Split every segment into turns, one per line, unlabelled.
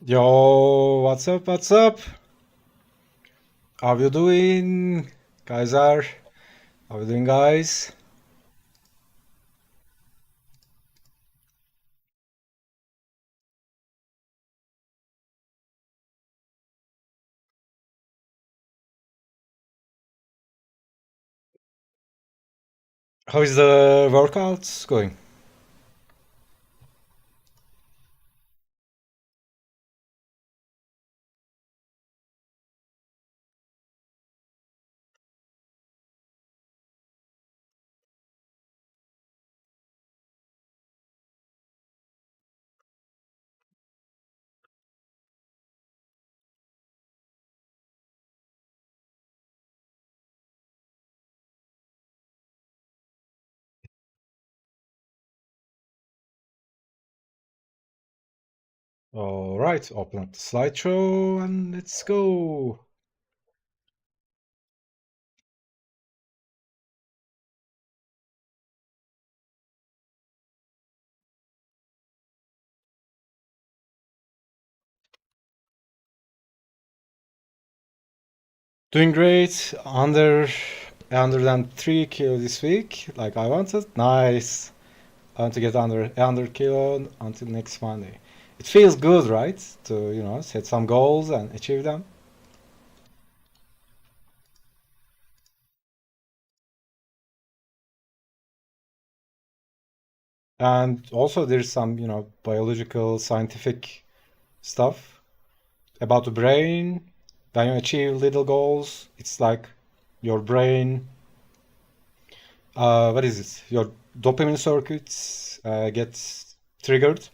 Yo, what's up? What's up? How you doing, Kaiser? How you doing, guys? How is the workouts going? All right, open up the slideshow and let's go. Doing great. Under than 3 kilo this week, like I wanted. Nice. I want to get under kilo until next Monday. It feels good, right? To set some goals and achieve them. And also there's some, biological, scientific stuff about the brain. When you achieve little goals, it's like your brain, what is it? Your dopamine circuits gets triggered.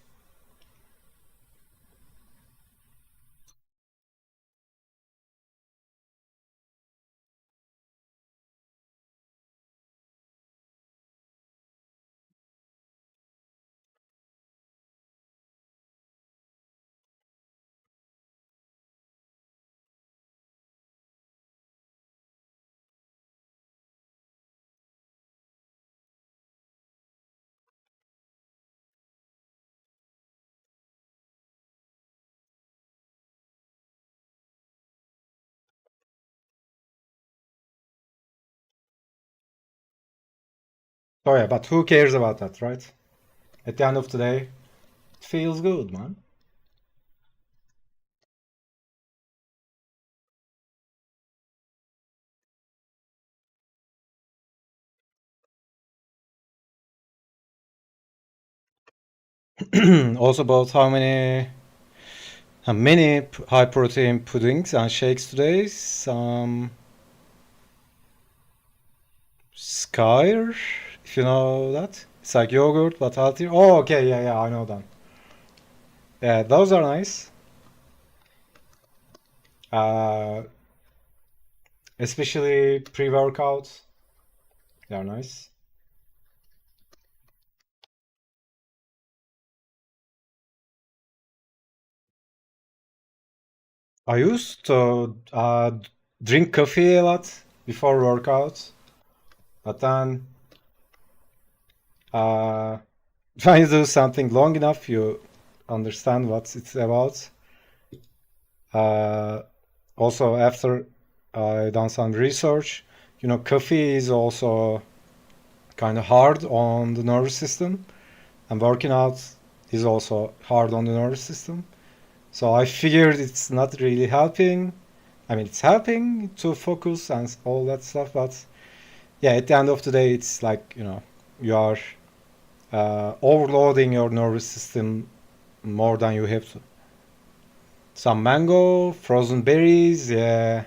Oh yeah, but who cares about that, right? At the end of the day, it feels good, man. Also about how many high protein puddings and shakes today. Some Skyr, if you know that. It's like yogurt but healthier. Oh, okay, yeah, yeah, I know them. Yeah, those are nice. Uh, Especially pre-workout. They are nice. I used to drink coffee a lot before workouts, but then uh, when you do something long enough, you understand what it's about. Uh, Also, after I done some research, coffee is also kind of hard on the nervous system, and working out is also hard on the nervous system. So I figured it's not really helping. I mean, it's helping to focus and all that stuff, but yeah, at the end of the day, it's like, you are overloading your nervous system more than you have to. Some mango, frozen berries, yeah.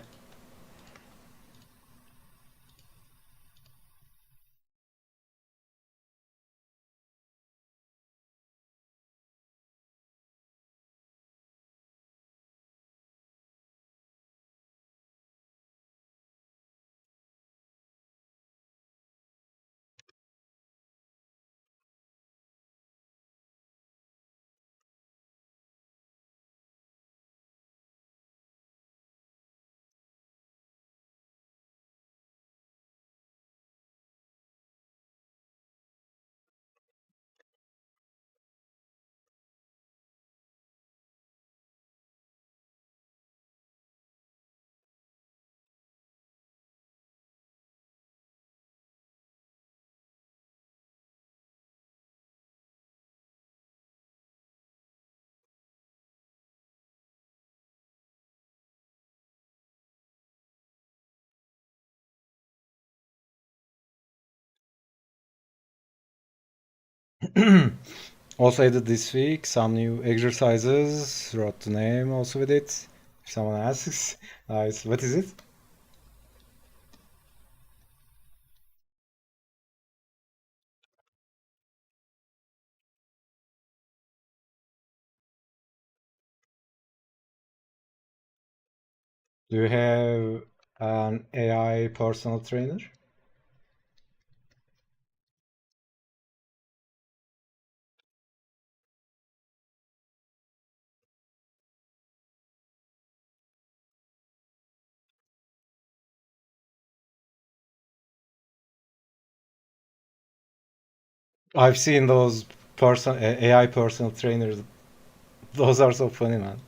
Also added this week some new exercises. Wrote the name also with it. If someone asks, what is it? Do you have an AI personal trainer? I've seen those AI personal trainers. Those are so funny, man.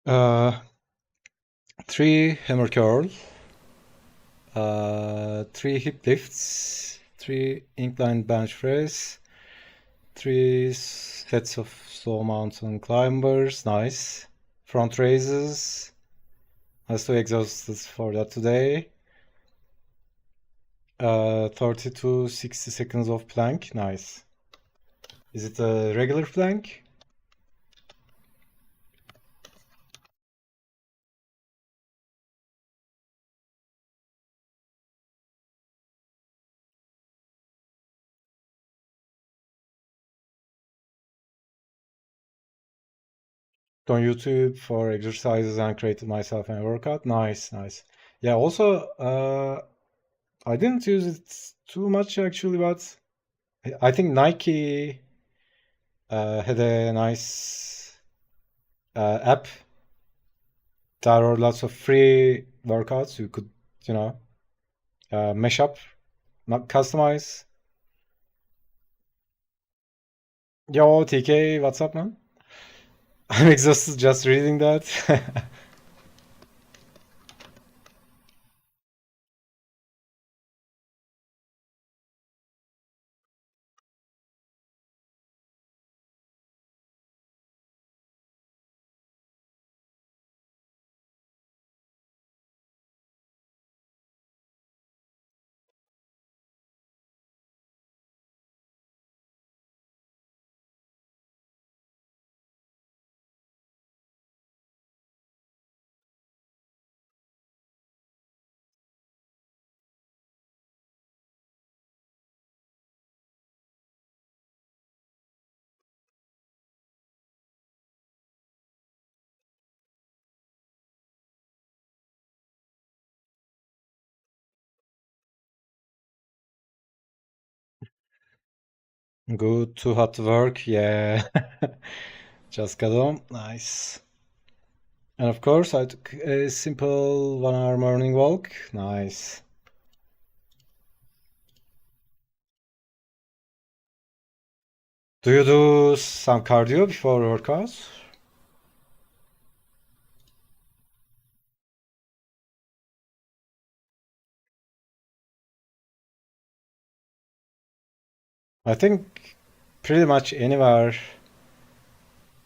Uh, 3 hammer curl, 3 hip lifts, 3 incline bench press, 3 sets of slow mountain climbers. Nice. Front raises. I was too exhausted for that today. 30 to 60 seconds of plank. Nice. Is it a regular plank? On YouTube for exercises and created myself a workout. Nice, nice. Yeah, also, I didn't use it too much actually, but I think Nike had a nice app. There are lots of free workouts you could, you know, mesh up, not customize. Yo, TK, what's up, man? I'm exhausted just reading that. Good, too hot to work. Yeah. Just got home. Nice. And of course, I took a simple 1 hour morning walk. Nice. Do you do some cardio before workouts? I think pretty much anywhere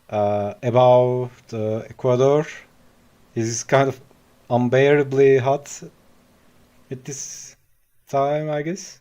above the equator is kind of unbearably hot at this time, I guess.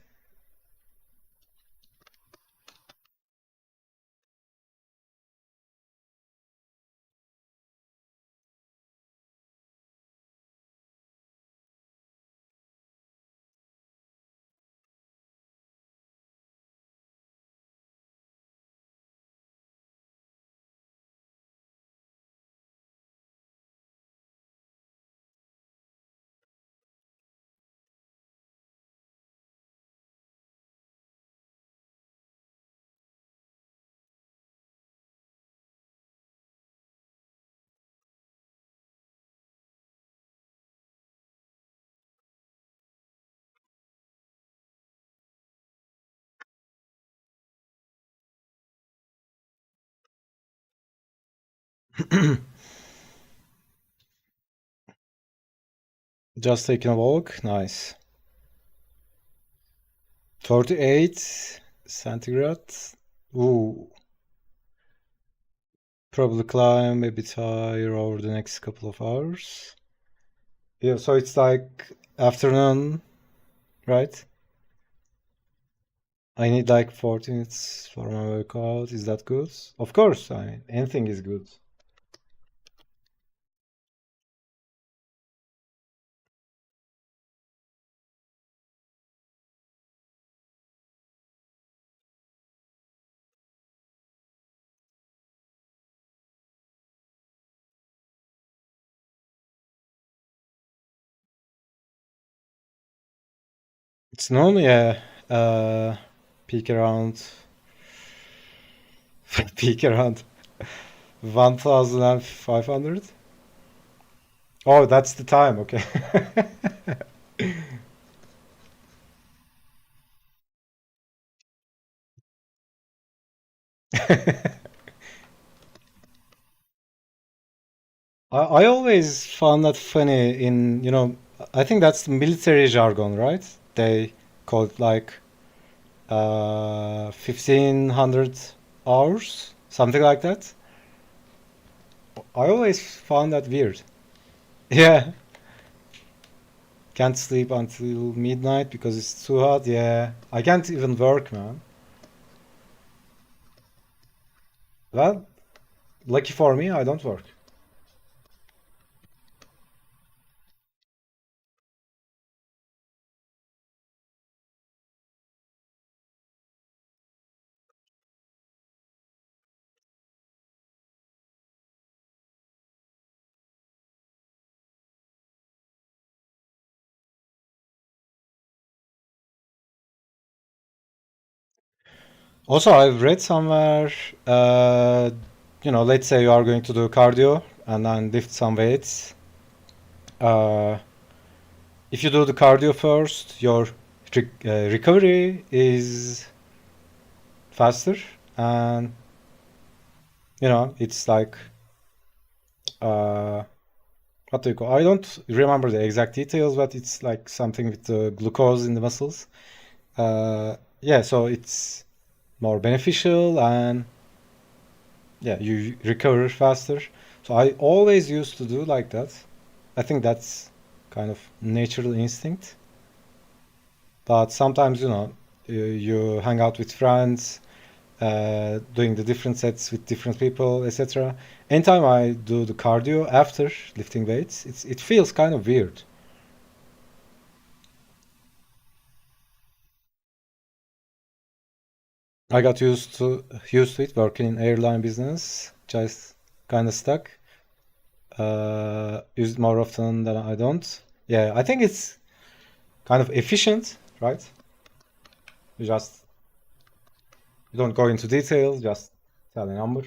Just taking a walk. Nice. 38 centigrade. Ooh. Probably climb a bit higher over the next couple of hours. Yeah, so it's like afternoon, right? I need like 40 minutes for my workout. Is that good? Of course, I mean, anything is good. It's normally peak around peak around 1,500. Oh, that's the time. Okay. I always found that funny in, I think that's the military jargon, right? They call it like 1,500 hours, something like that. I always found that weird. Yeah, can't sleep until midnight because it's too hot. Yeah, I can't even work, man. Well, lucky for me, I don't work. Also, I've read somewhere, let's say you are going to do cardio and then lift some weights. Uh, if you do the cardio first, your recovery is faster, and it's like uh, what do you call? I don't remember the exact details, but it's like something with the glucose in the muscles. Yeah, so it's more beneficial, and yeah, you recover faster. So I always used to do like that. I think that's kind of natural instinct. But sometimes, you hang out with friends, doing the different sets with different people, etc. Anytime I do the cardio after lifting weights, it feels kind of weird. I got used to it working in airline business, just kind of stuck. Use it more often than I don't. Yeah, I think it's kind of efficient, right? You just you don't go into details, just tell a number.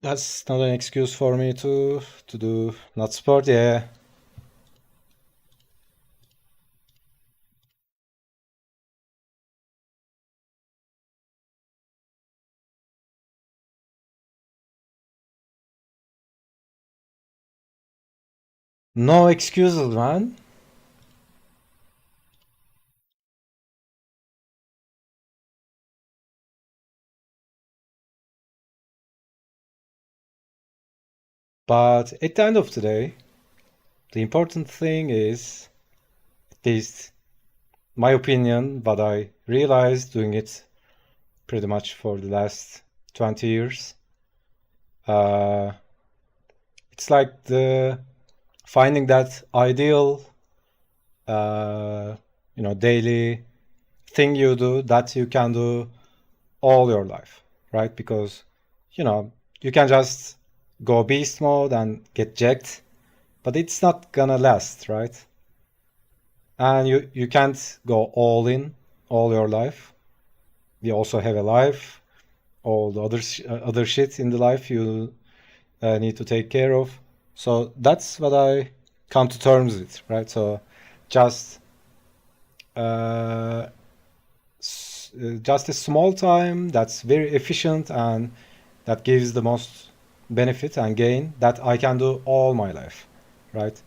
That's not an excuse for me to do not sport. Yeah, no excuses, man. But at the end of the day, the important thing is, at least my opinion, but I realized doing it pretty much for the last 20 years. Uh, it's like the finding that ideal, uh, daily thing you do that you can do all your life, right? Because, you know, you can just go beast mode and get jacked, but it's not gonna last, right? And you can't go all in all your life. You also have a life, all the other shit in the life you need to take care of. So that's what I come to terms with, right? So just uh, just a small time that's very efficient and that gives the most benefit and gain that I can do all my life, right?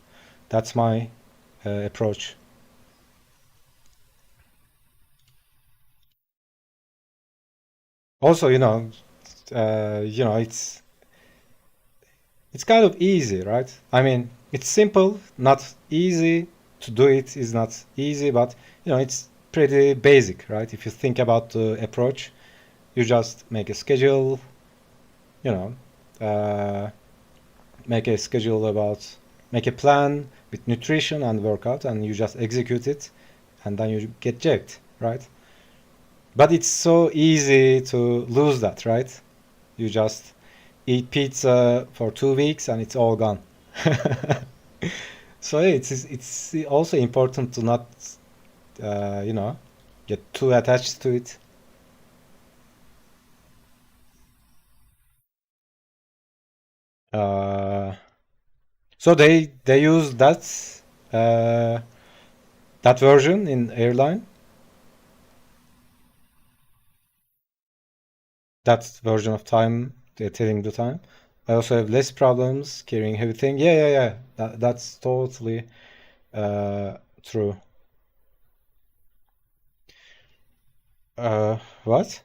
That's my approach. Also, it's kind of easy, right? I mean, it's simple, not easy. To do it is not easy, but it's pretty basic, right? If you think about the approach, you just make a schedule, you know, uh, make a schedule about, make a plan with nutrition and workout, and you just execute it, and then you get jacked, right? But it's so easy to lose that, right? You just eat pizza for 2 weeks and it's all gone. So yeah, it's also important to not get too attached to it. Uh, so they use uh, that version in airline, that version of time, they're telling the time. I also have less problems carrying heavy thing. Yeah, yeah, yeah. That's totally true. What?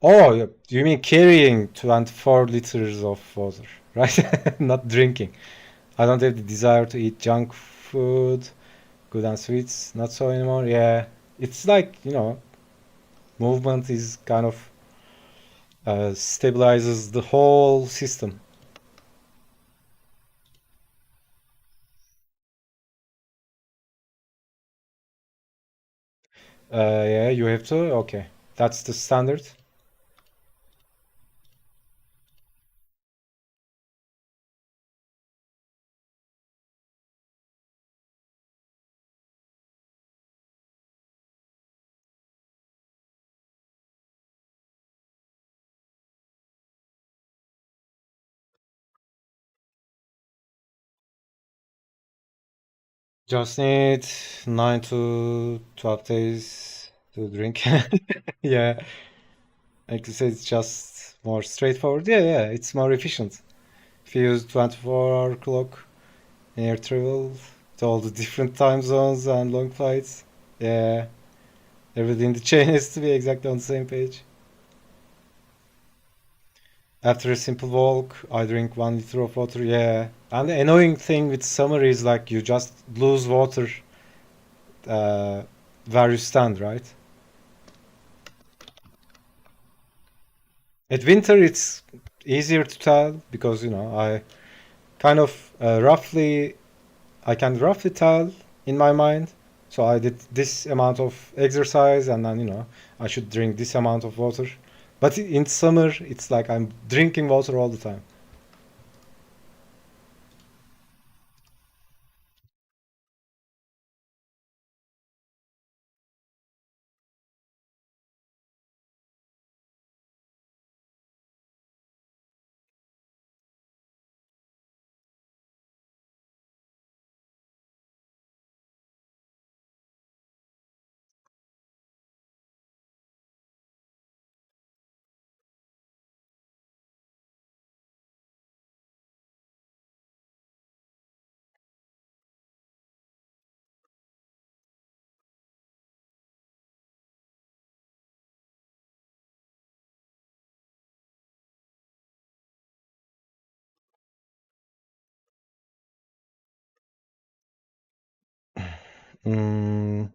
Oh, you mean carrying 24 liters of water, right? Not drinking. I don't have the desire to eat junk food, good and sweets, not so anymore. Yeah, it's like, movement is kind of stabilizes the whole system. Yeah, you have to. Okay, that's the standard. Just need 9 to 12 days to drink. Yeah, like you said, it's just more straightforward. Yeah, yeah, it's more efficient. If you use 24-hour clock in air travel to all the different time zones and long flights, yeah, everything in the chain has to be exactly on the same page. After a simple walk, I drink 1 liter of water. Yeah, and the annoying thing with summer is like you just lose water uh, where you stand, right? At winter, it's easier to tell because I kind of I can roughly tell in my mind. So I did this amount of exercise, and then I should drink this amount of water. But in summer, it's like I'm drinking water all the time. Mm,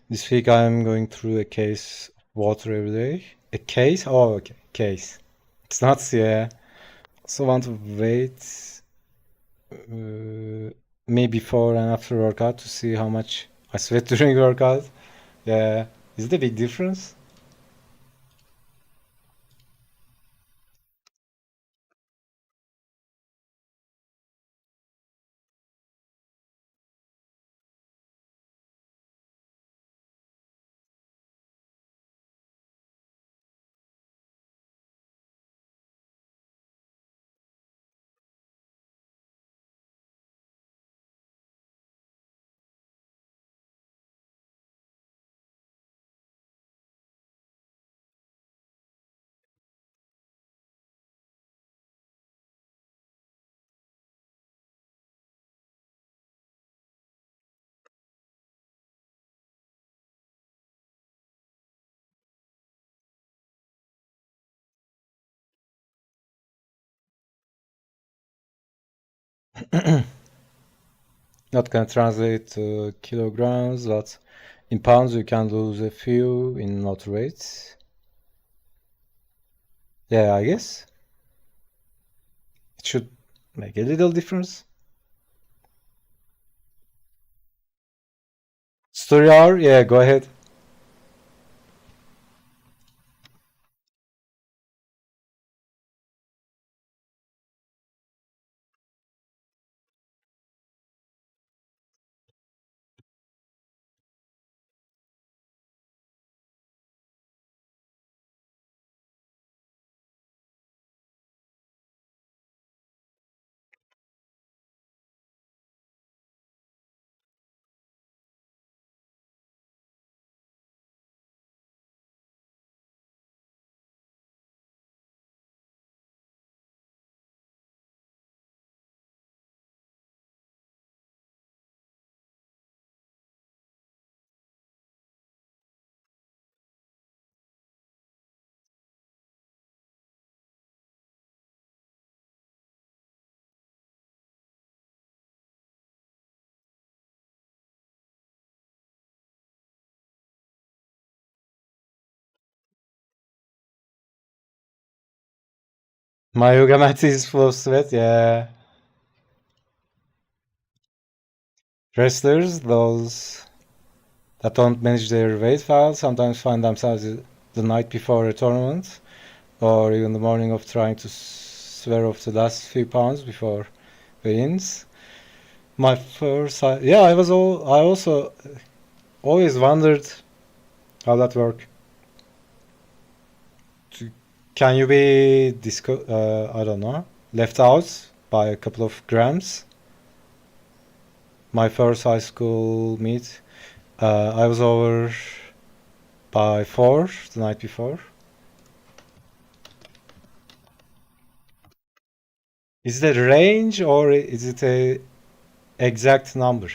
this week I'm going through a case of water every day. A case? Oh, okay, case. It's not, yeah. So want to wait me before and after workout to see how much I sweat during workout. Yeah. Is it a big difference? Not gonna translate to kilograms, but in pounds you can lose a few in not weights. Yeah, I guess it should make a little difference. Story hour? Yeah, go ahead. My yoga mat is full of sweat. Yeah. Wrestlers, those that don't manage their weight well, sometimes find themselves the night before a tournament or even the morning of trying to swear off the last few pounds before weigh-ins. My first, yeah, I also always wondered how that work. Can you be I don't know, left out by a couple of grams? My first high school meet, I was over by 4 the night before. Is it a range or is it a exact number?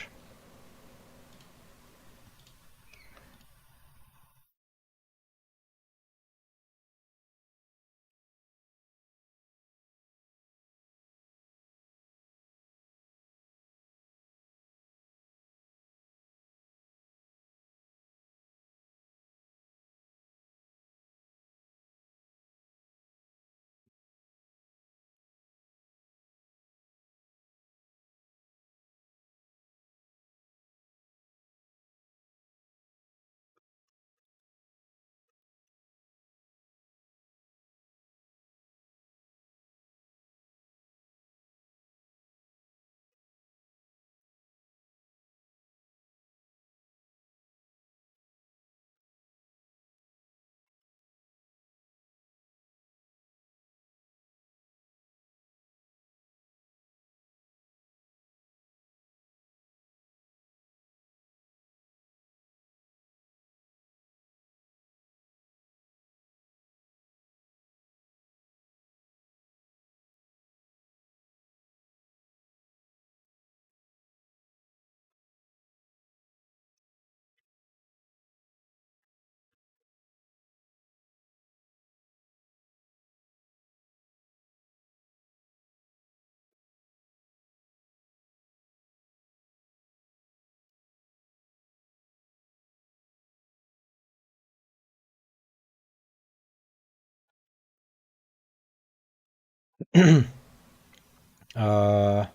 uh,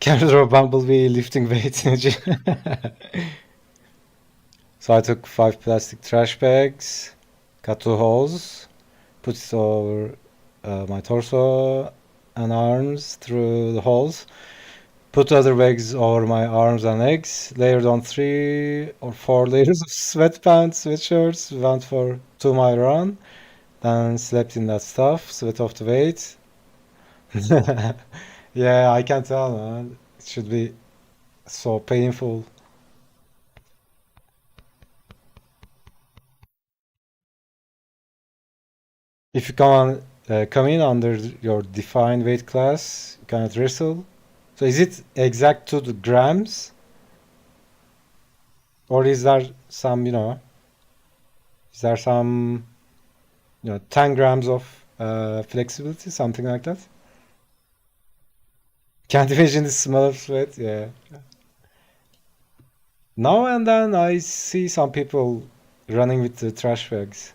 can you draw Bumblebee lifting weights in a gym? So I took 5 plastic trash bags, cut 2 holes, put it over my torso and arms through the holes, put other bags over my arms and legs, layered on 3 or 4 layers of sweatpants, sweatshirts, went for 2 mile run, then slept in that stuff, sweat off the weight. Yeah, I can tell, man. It should be so painful. If you come in under your defined weight class, you cannot wrestle. So is it exact to the grams, or is there some, is there some, 10 grams of flexibility, something like that? Can't imagine the smell of sweat. Yeah. Now and then I see some people running with the trash bags.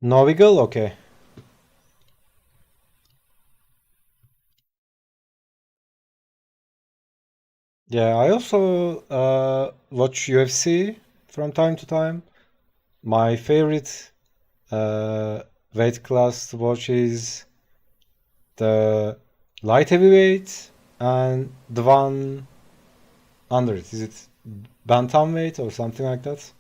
Novigal? Okay. Yeah, I also watch UFC from time to time. My favorite uh, weight class to watch is the light heavyweight and the one under it. Is it bantamweight or something like that?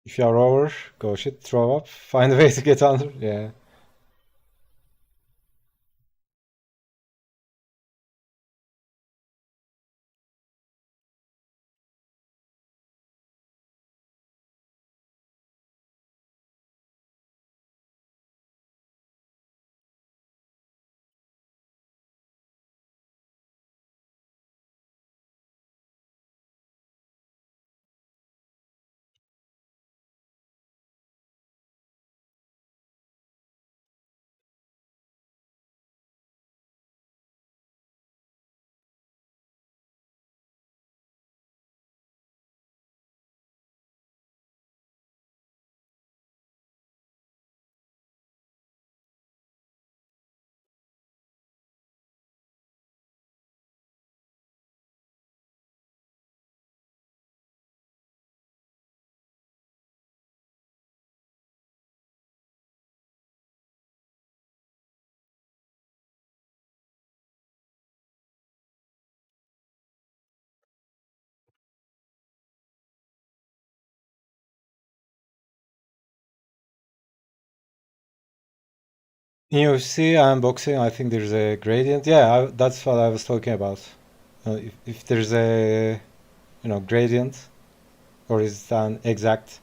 If you are over, go shit, throw up, find a way to get under. Yeah. In UFC and boxing, I think there's a gradient. Yeah, that's what I was talking about. If there's a, gradient, or is it an exact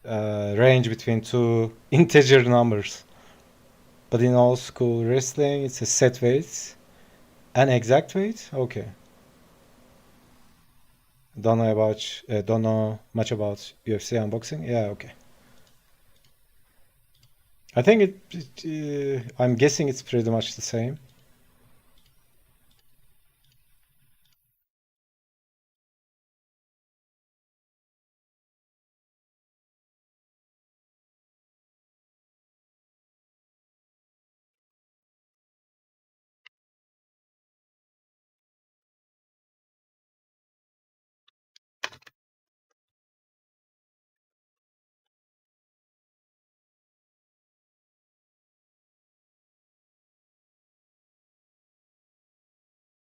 range between two integer numbers. But in old school wrestling, it's a set weight. An exact weight? Okay. Don't know much about UFC and boxing. Yeah, okay. I think I'm guessing it's pretty much the same.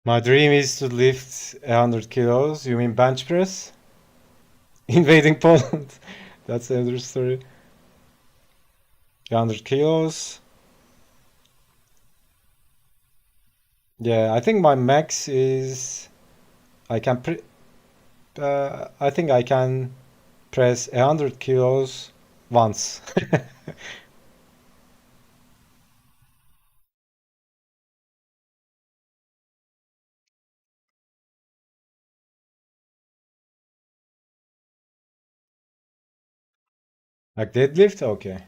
My dream is to lift 100 kilos. You mean bench press? Invading Poland. That's another story. 100 kilos. Yeah, I think my max is I can pre I think I can press 100 kilos once. Like deadlift? Okay.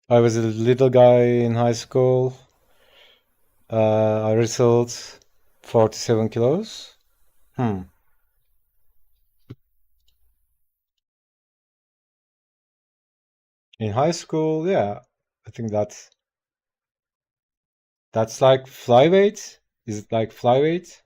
I was a little guy in high school. I wrestled 47 kilos. Hmm. In high school, yeah. I think that's like flyweight. Is it like flyweight?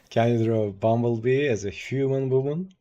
Can you draw Bumblebee as a human woman?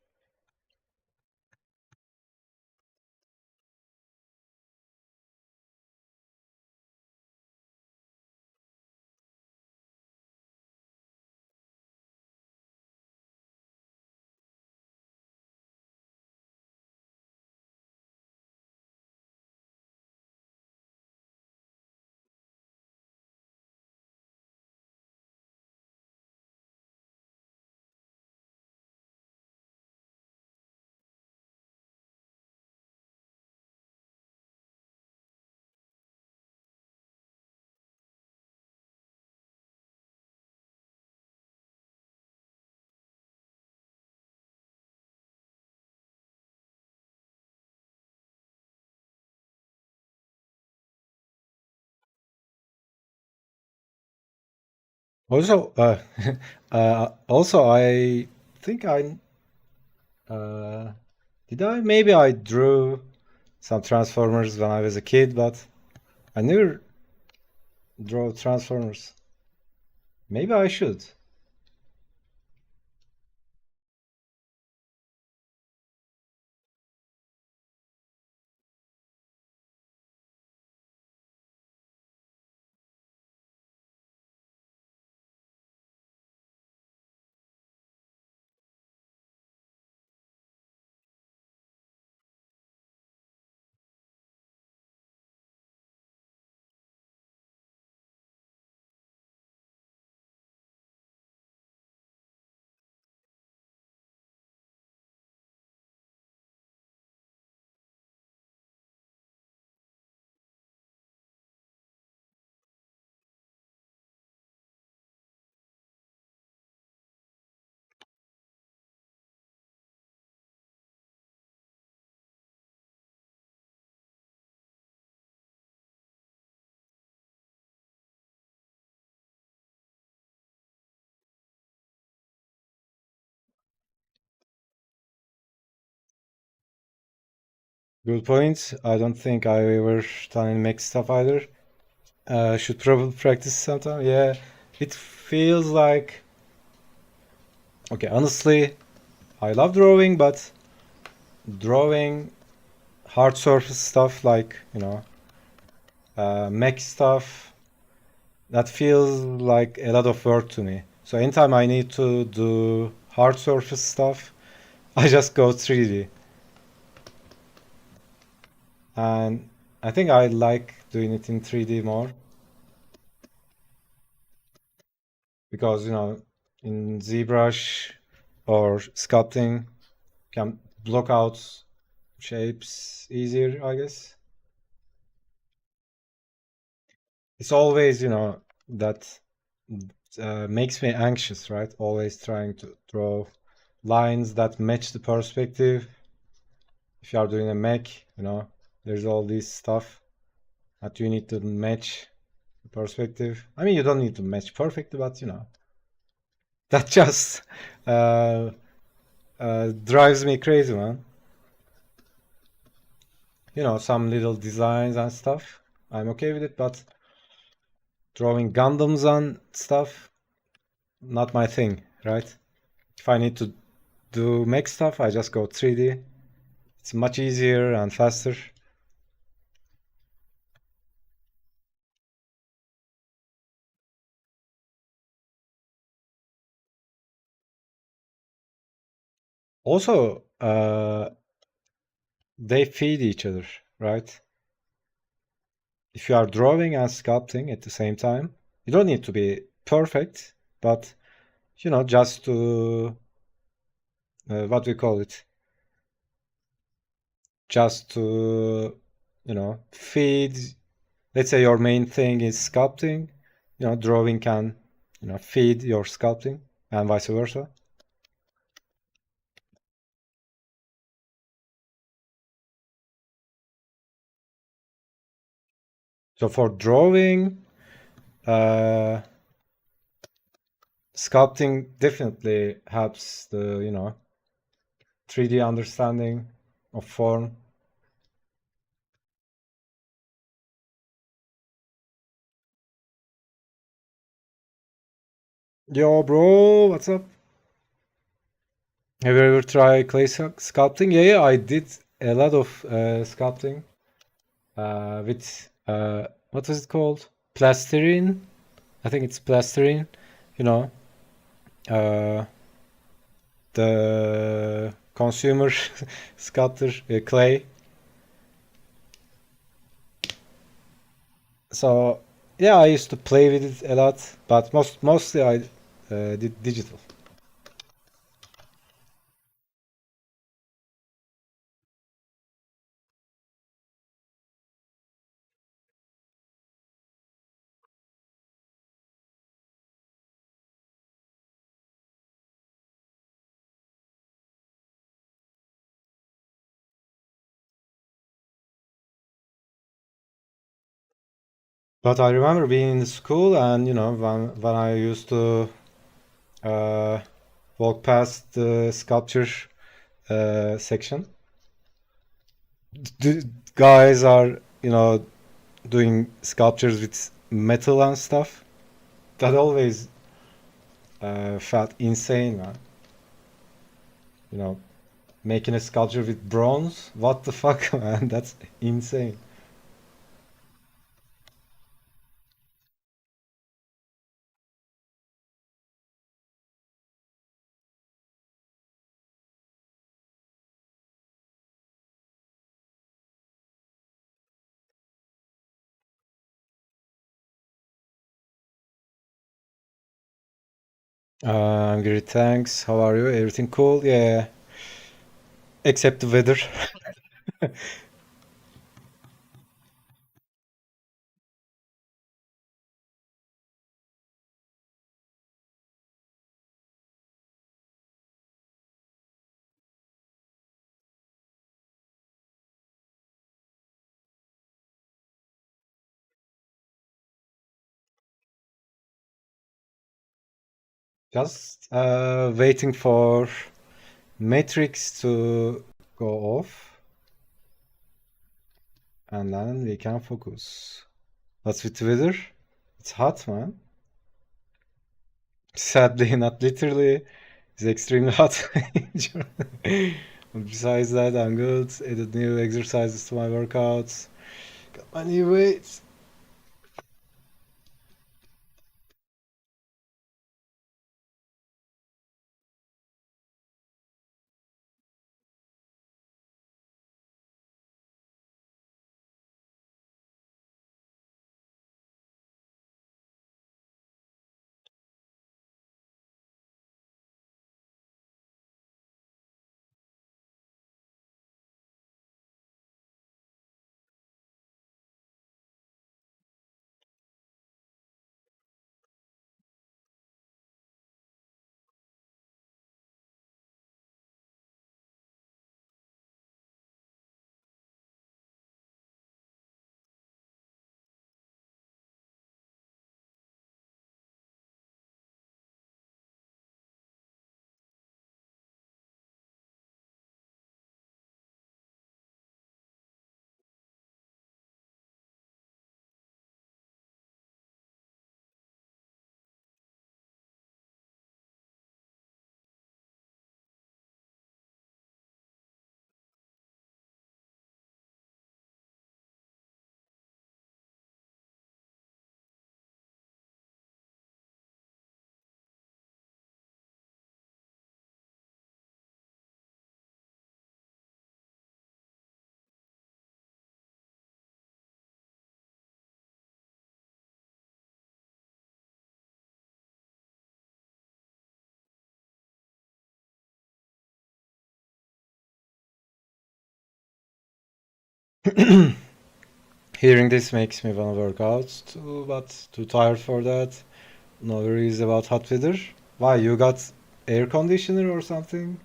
Also, also, I think uh, did I maybe I drew some Transformers when I was a kid, but I never draw Transformers. Maybe I should. Good point. I don't think I ever done any mech stuff either. Should probably practice sometime. Yeah, it feels like okay. Honestly, I love drawing, but drawing hard surface stuff like mech stuff that feels like a lot of work to me. So anytime I need to do hard surface stuff, I just go 3D. And I think I like doing it in 3D more because, in ZBrush or sculpting can block out shapes easier, I guess. It's always, that makes me anxious, right? Always trying to draw lines that match the perspective. If you are doing a mech, there's all this stuff that you need to match the perspective. I mean, you don't need to match perfectly, but that just uh, drives me crazy, man. Some little designs and stuff. I'm okay with it, but drawing Gundams and stuff, not my thing, right? If I need to do mech stuff, I just go 3D. It's much easier and faster. Also, they feed each other, right? If you are drawing and sculpting at the same time, you don't need to be perfect, but just to what we call it, just to feed. Let's say your main thing is sculpting, drawing can feed your sculpting and vice versa. So for drawing, uh, sculpting definitely helps the 3D understanding of form. Yo, bro, what's up? Have you ever tried clay sculpting? Yeah, yeah, I did a lot of sculpting with what was it called? Plasterine. I think it's plasterine. You know, uh, the consumer sculptor clay. So yeah, I used to play with it a lot, but mostly I did digital. But I remember being in the school, and when I used to uh, walk past the sculpture section, guys are doing sculptures with metal and stuff. That always felt insane, man. You know, making a sculpture with bronze. What the fuck, man? That's insane. I'm great, thanks. How are you? Everything cool? Yeah, except the weather. Just waiting for Matrix to go off. and then we can focus. What's with the weather? It's hot, man. Sadly, not literally. It's extremely hot in Germany. But besides that, I'm good. Added new exercises to my workouts. Got my new weights. Hearing this makes me wanna work out too, but too tired for that. No worries about hot weather. Why, you got air conditioner or something?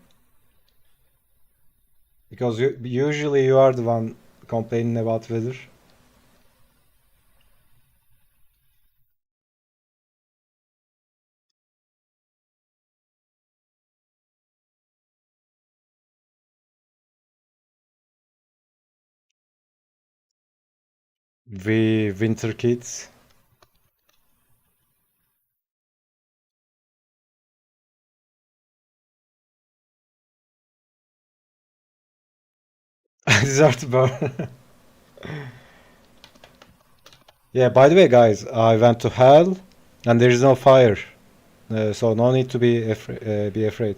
Because usually you are the one complaining about weather. We winter kids. Desert burn. Yeah, by the way, guys, I went to hell and there is no fire. So no need to be afraid.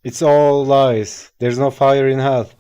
It's all lies. There's no fire in hell.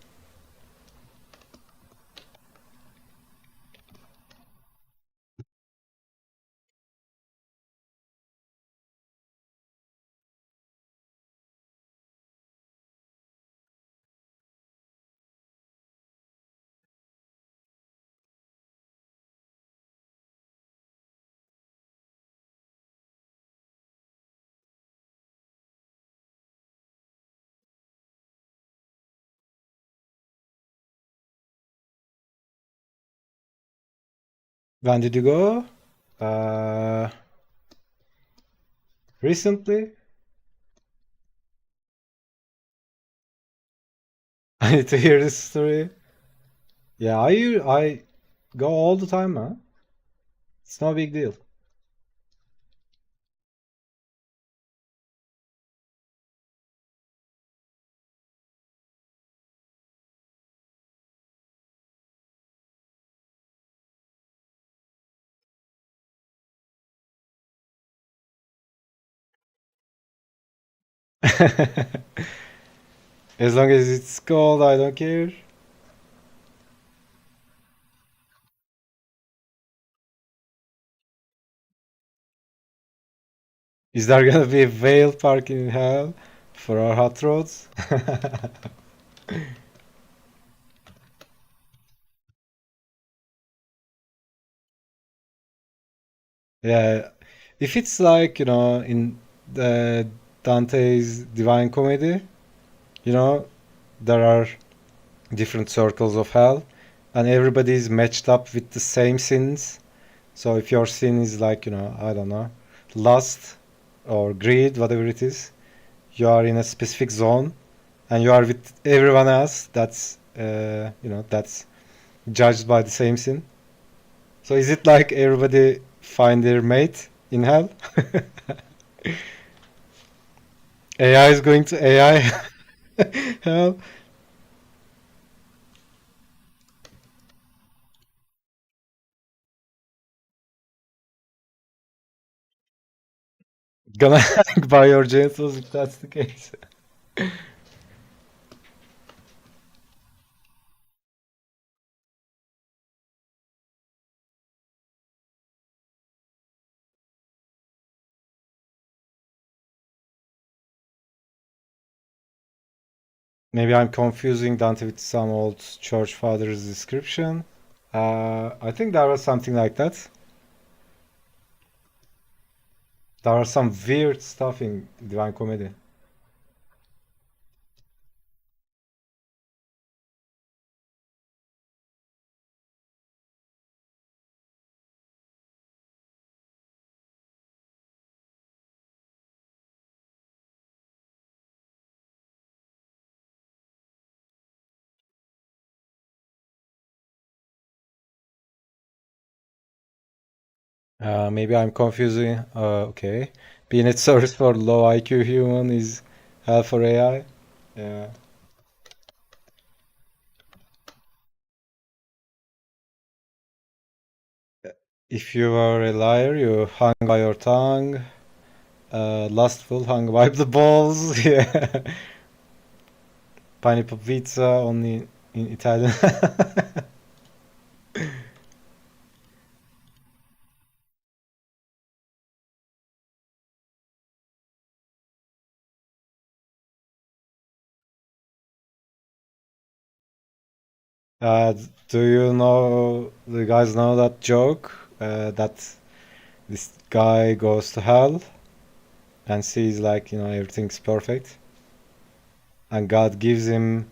When did you go? Uh, Recently? I need to hear this story. Yeah, I go all the time, man. It's no big deal. As long as it's cold, I don't care. Is there gonna be a whale parking in hell for our hot rods? Yeah, if it's like, in the Dante's Divine Comedy, you know, there are different circles of hell, and everybody is matched up with the same sins. So if your sin is like, I don't know, lust or greed, whatever it is, you are in a specific zone, and you are with everyone else that's judged by the same sin. So is it like everybody find their mate in hell? AI is going to AI hell? Gonna hang by your genitals if that's the case. Maybe I'm confusing Dante with some old church father's description. I think there was something like that. There are some weird stuff in Divine Comedy. Maybe I'm confusing. Okay. Peanut service for low IQ human is hell for AI. Yeah. If you were a liar, you hung by your tongue. Lustful, hung wipe the balls. Yeah. Pineapple pizza only in Italian. Uh, do you guys know that joke? That this guy goes to hell and sees like, everything's perfect. And God gives him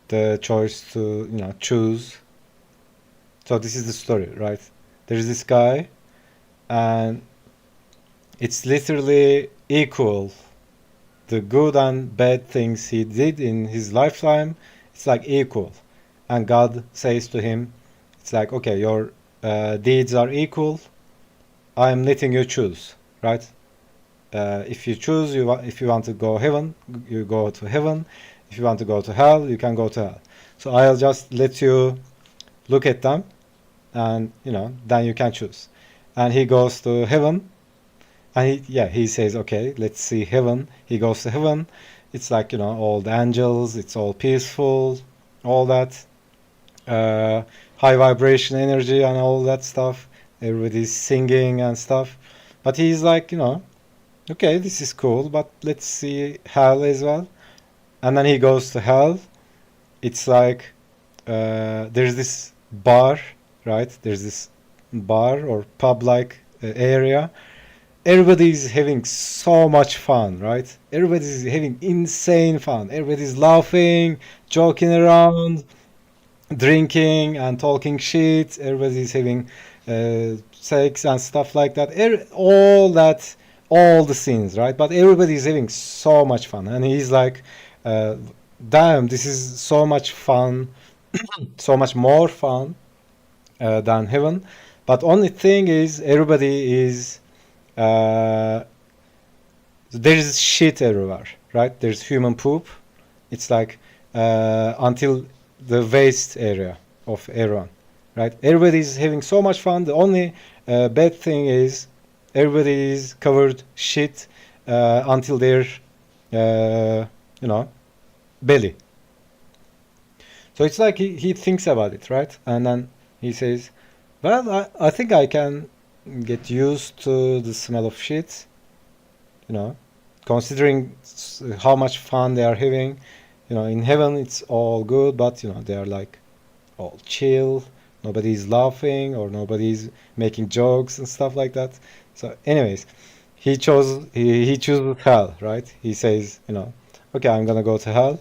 the choice to, choose. So this is the story, right? There's this guy and it's literally equal. The good and bad things he did in his lifetime, it's like equal. And God says to him, it's like, okay, your deeds are equal. I'm letting you choose, right? If you choose, if you want to go heaven, you go to heaven. If you want to go to hell, you can go to hell. So I'll just let you look at them, and then you can choose. And he goes to heaven, and he says, okay, let's see heaven. He goes to heaven. It's like all the angels. It's all peaceful, all that uh, high vibration energy and all that stuff. Everybody's singing and stuff. But he's like, okay, this is cool, but let's see hell as well. And then he goes to hell. It's like there's this bar, right? There's this bar or pub like area. Everybody's having so much fun, right? Everybody's having insane fun. Everybody's laughing, joking around, drinking and talking shit. Everybody's having sex and stuff like that. All that, all the scenes, right? But everybody's having so much fun, and he's like, uh, "Damn, this is so much fun, so much more fun than heaven." But only thing is, everybody is there's shit everywhere, right? There's human poop. It's like until the waist area of everyone, right? Everybody's having so much fun. The only bad thing is everybody is covered shit until their, you know, belly. So it's like he thinks about it, right? And then he says, well, I think I can get used to the smell of shit, you know, considering how much fun they are having. In heaven it's all good, but they are like all chill. Nobody's laughing or nobody's making jokes and stuff like that. So, anyways, he chooses hell, right? He says, okay, I'm gonna go to hell,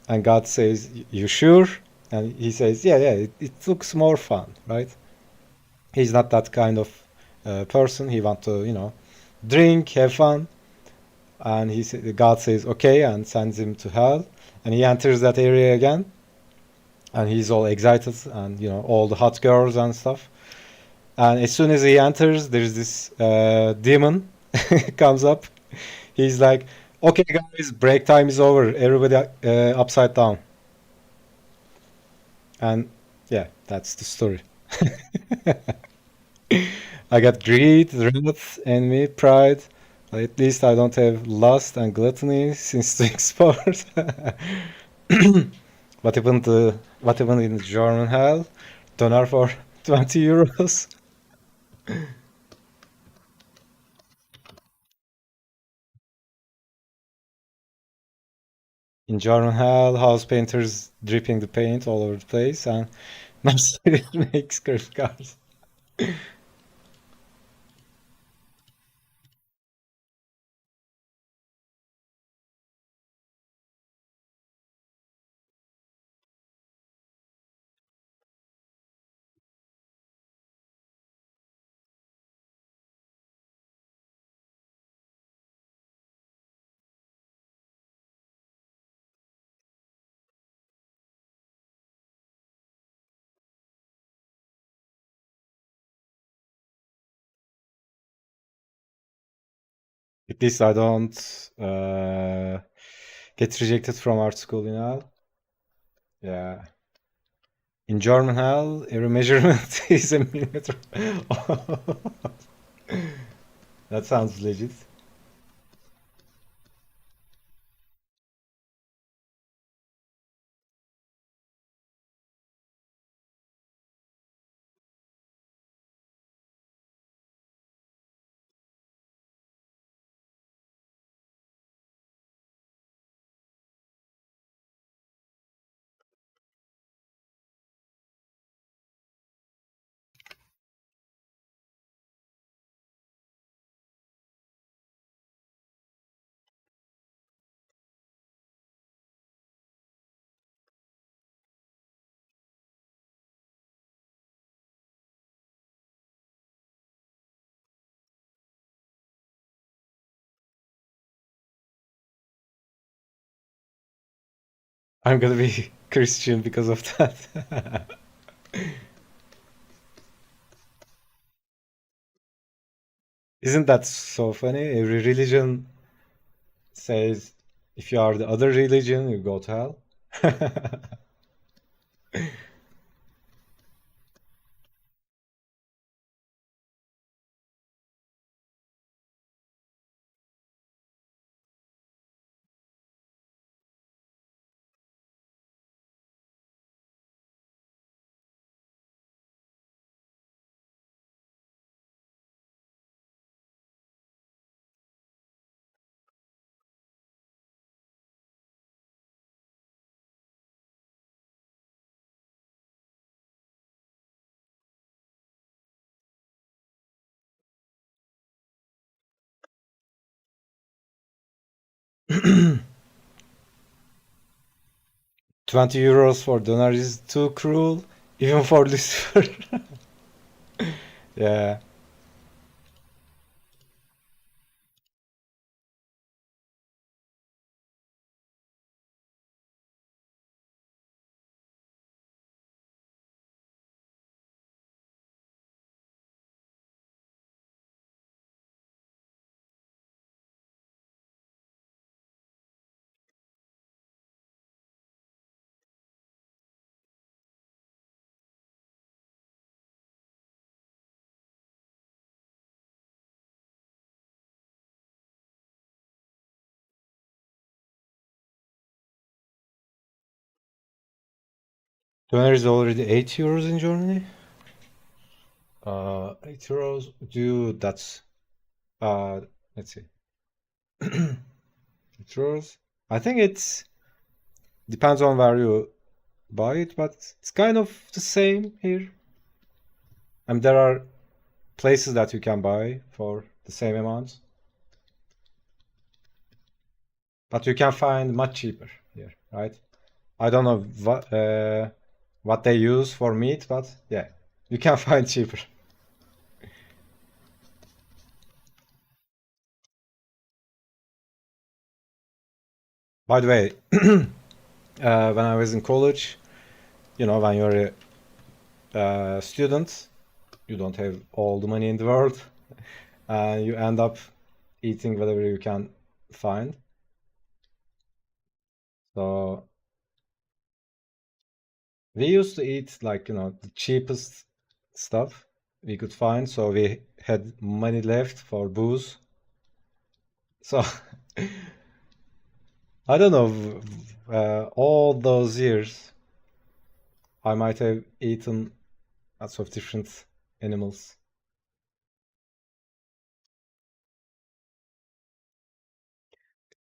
and God says, you sure? And he says, yeah, yeah, it looks more fun, right? He's not that kind of person. He want to, drink, have fun, and God says okay and sends him to hell, and he enters that area again. and he's all excited, and all the hot girls and stuff. And as soon as he enters, there's this demon comes up. He's like, "Okay, guys, break time is over. Everybody upside down." And yeah, that's the story. I got greed, wrath, envy, pride. At least I don't have lust and gluttony since doing sport. What happened in the German hell? Doner for 20 euros. In German hell, house painters dripping the paint all over the place, and Mercedes makes credit cards. At least I don't get rejected from art school in hell. Yeah. In German hell, every measurement is a millimeter. That sounds legit. I'm gonna be Christian because of that. Isn't that so funny? Every religion says if you are the other religion, you go to hell. 20 euros for donar is too cruel, even for Lucifer. Yeah. 20 is already 8 euros in Germany. 8 euros, dude, that's, uh, let's see. 8 euros. I think it's depends on where you buy it, but it's kind of the same here. There are places that you can buy for the same amount, but you can find much cheaper here, right? I don't know what they use for meat, but yeah, you can find cheaper. By the way, when I was in college, when you're a student, you don't have all the money in the world, and you end up eating whatever you can find. So we used to eat like, the cheapest stuff we could find, so we had money left for booze. So I don't know, all those years I might have eaten lots of different animals.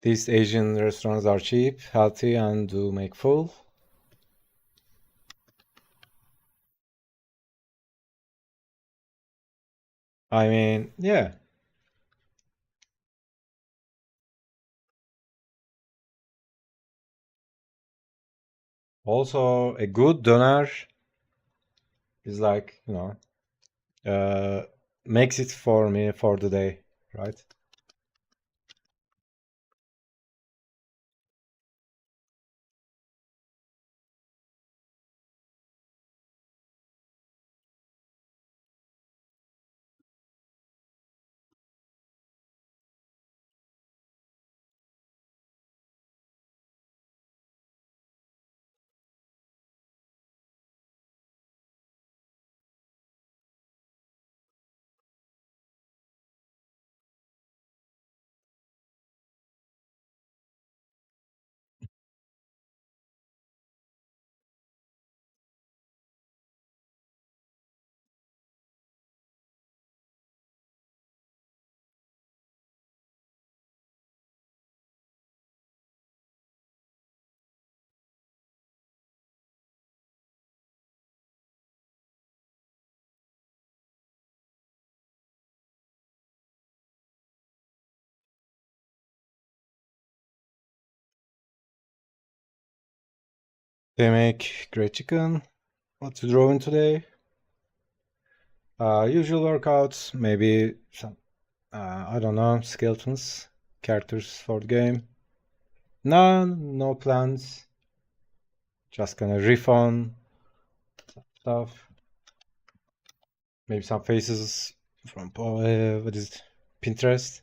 These Asian restaurants are cheap, healthy, and do make full. I mean, yeah. Also, a good doner is like, uh, makes it for me for the day, right? They make great chicken. What to draw in today? Usual workouts, maybe some, I don't know, skeletons, characters for the game. No plans. Just gonna riff on stuff. Maybe some faces from what is it? Pinterest.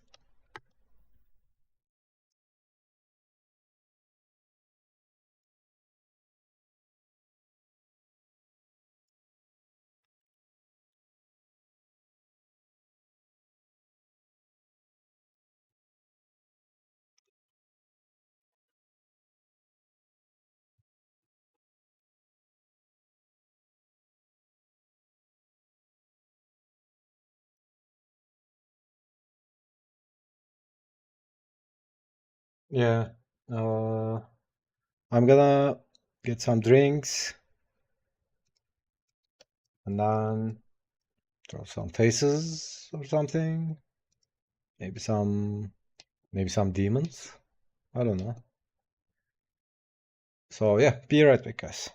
Yeah. Uh, I'm gonna get some drinks and then draw some faces or something. Maybe some demons. I don't know. So yeah, be right back, guys.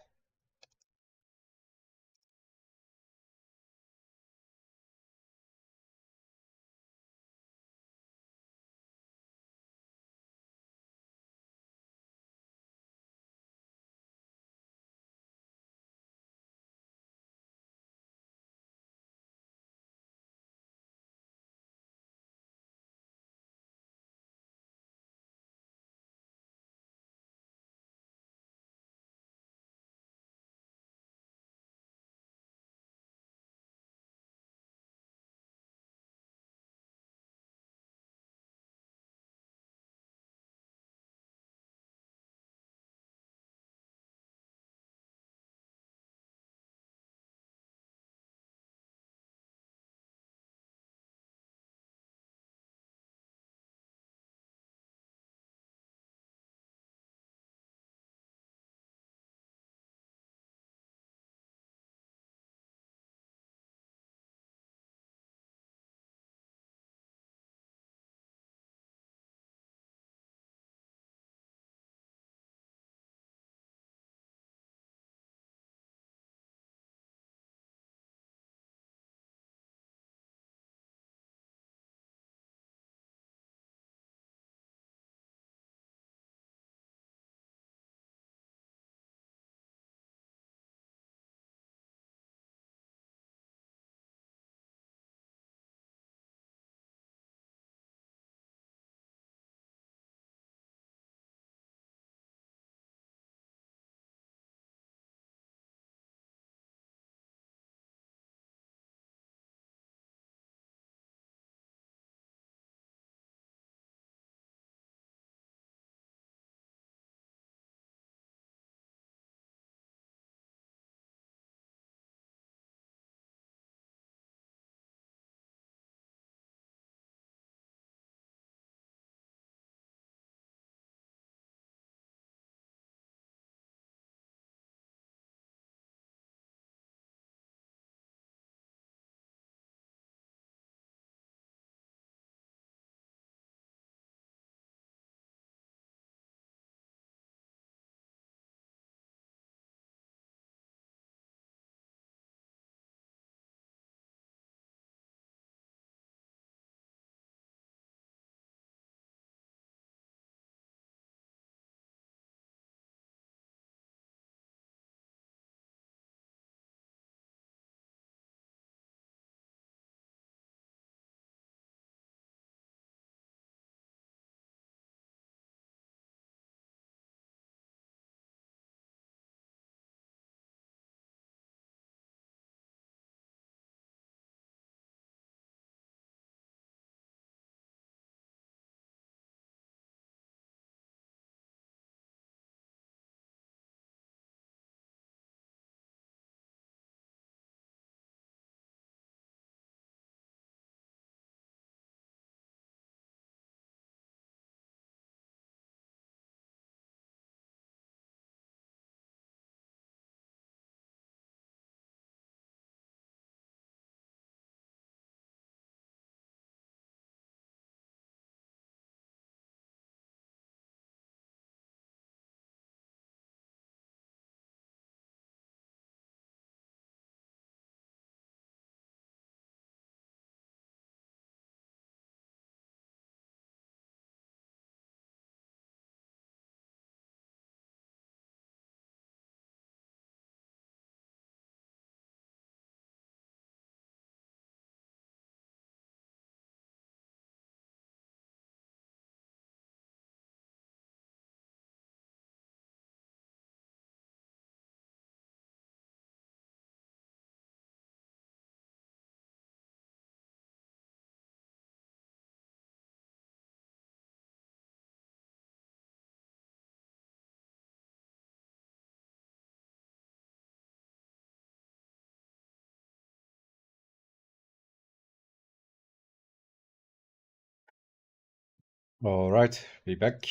All right, be back.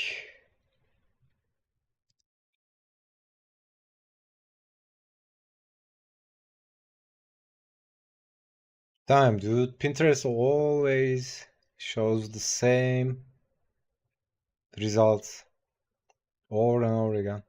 Damn, dude, Pinterest always shows the same results over and over again.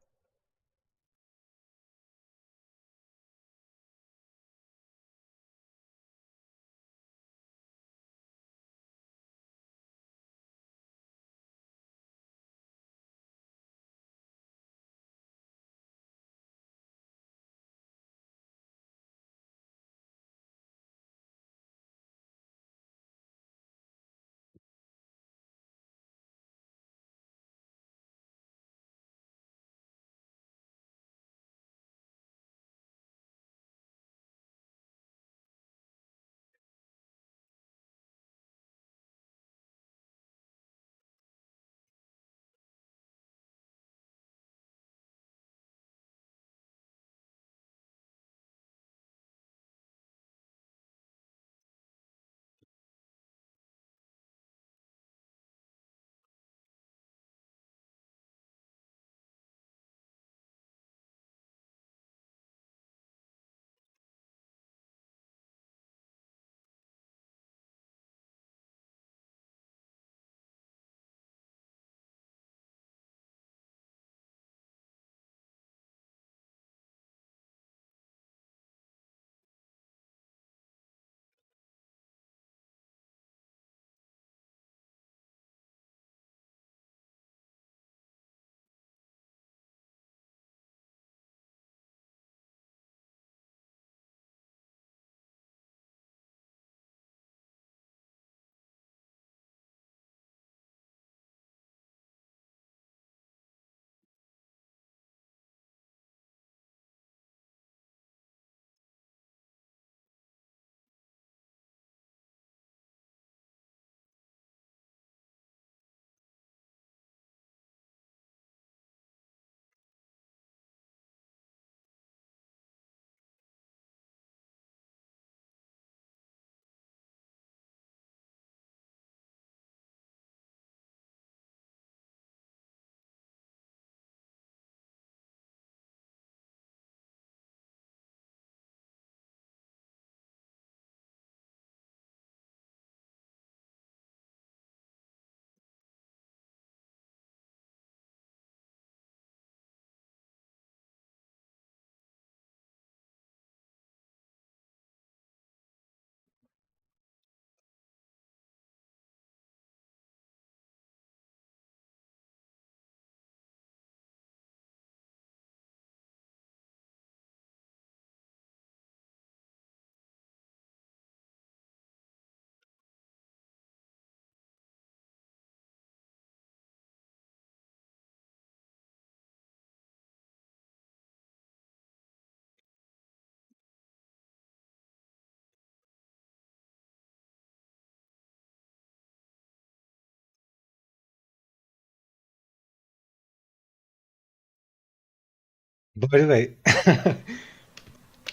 By the way,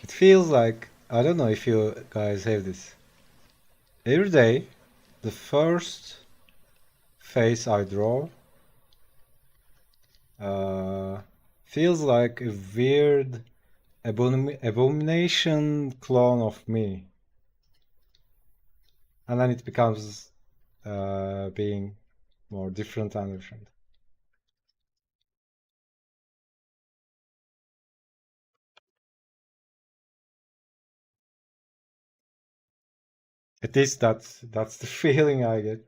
it feels like, I don't know if you guys have this. Every day, the first face I draw uh, feels like a weird abomination clone of me. And then it becomes being more different and different. At least that's the feeling I get.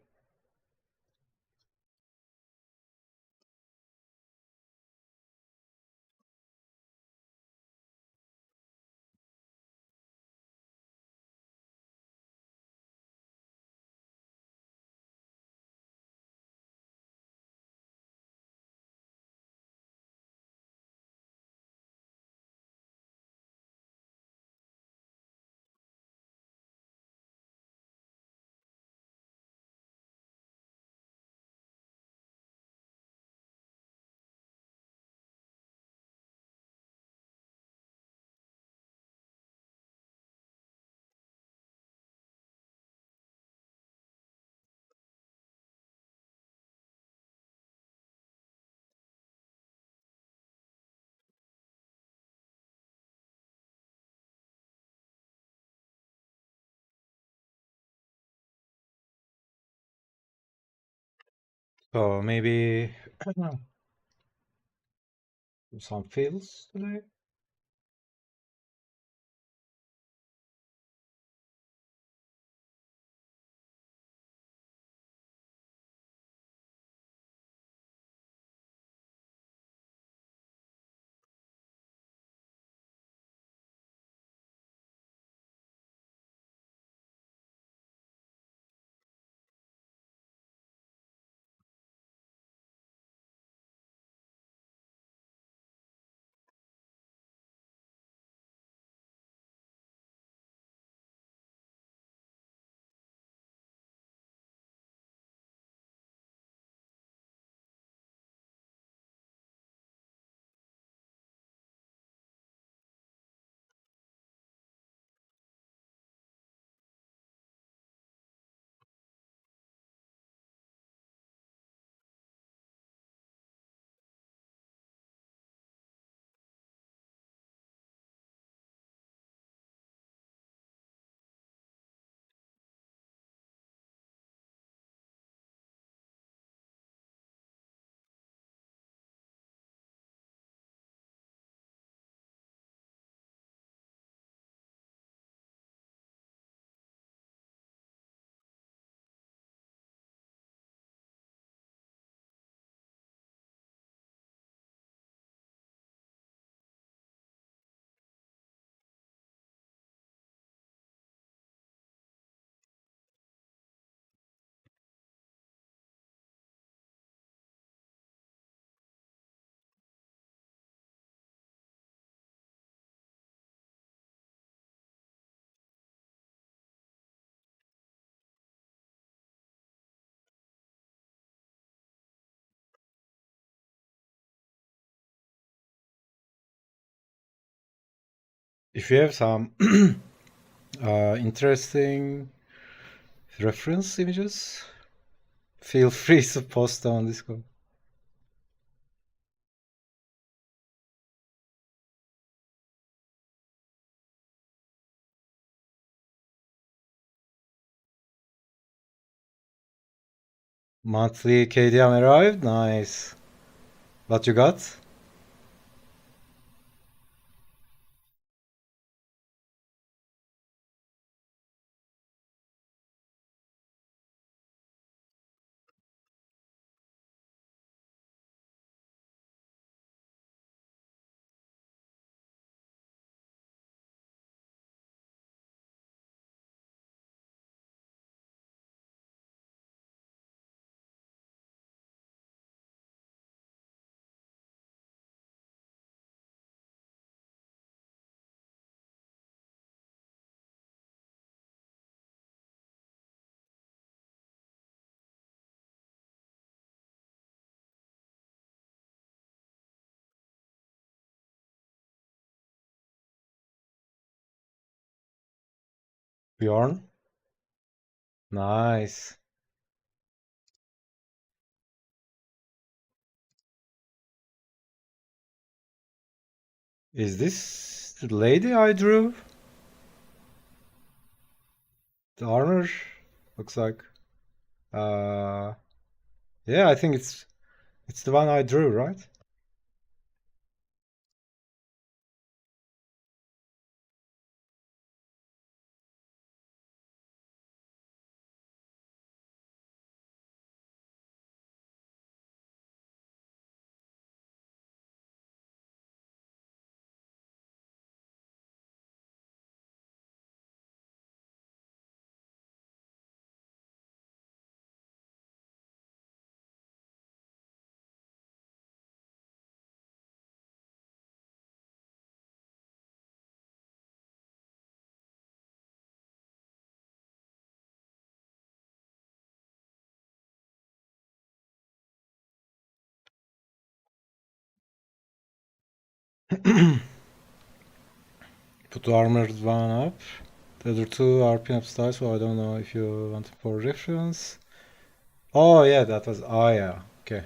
So maybe some fields today. If you have some interesting reference images, feel free to post them on Discord. Monthly KDM arrived. Nice. What you got? Bjorn? Nice. Is this the lady I drew? The armor looks like. Uh, yeah, I think it's the one I drew, right? Put the armored one up. The other two are pinup style, so I don't know if you want it for reference. Oh yeah, that was. Oh yeah. Okay.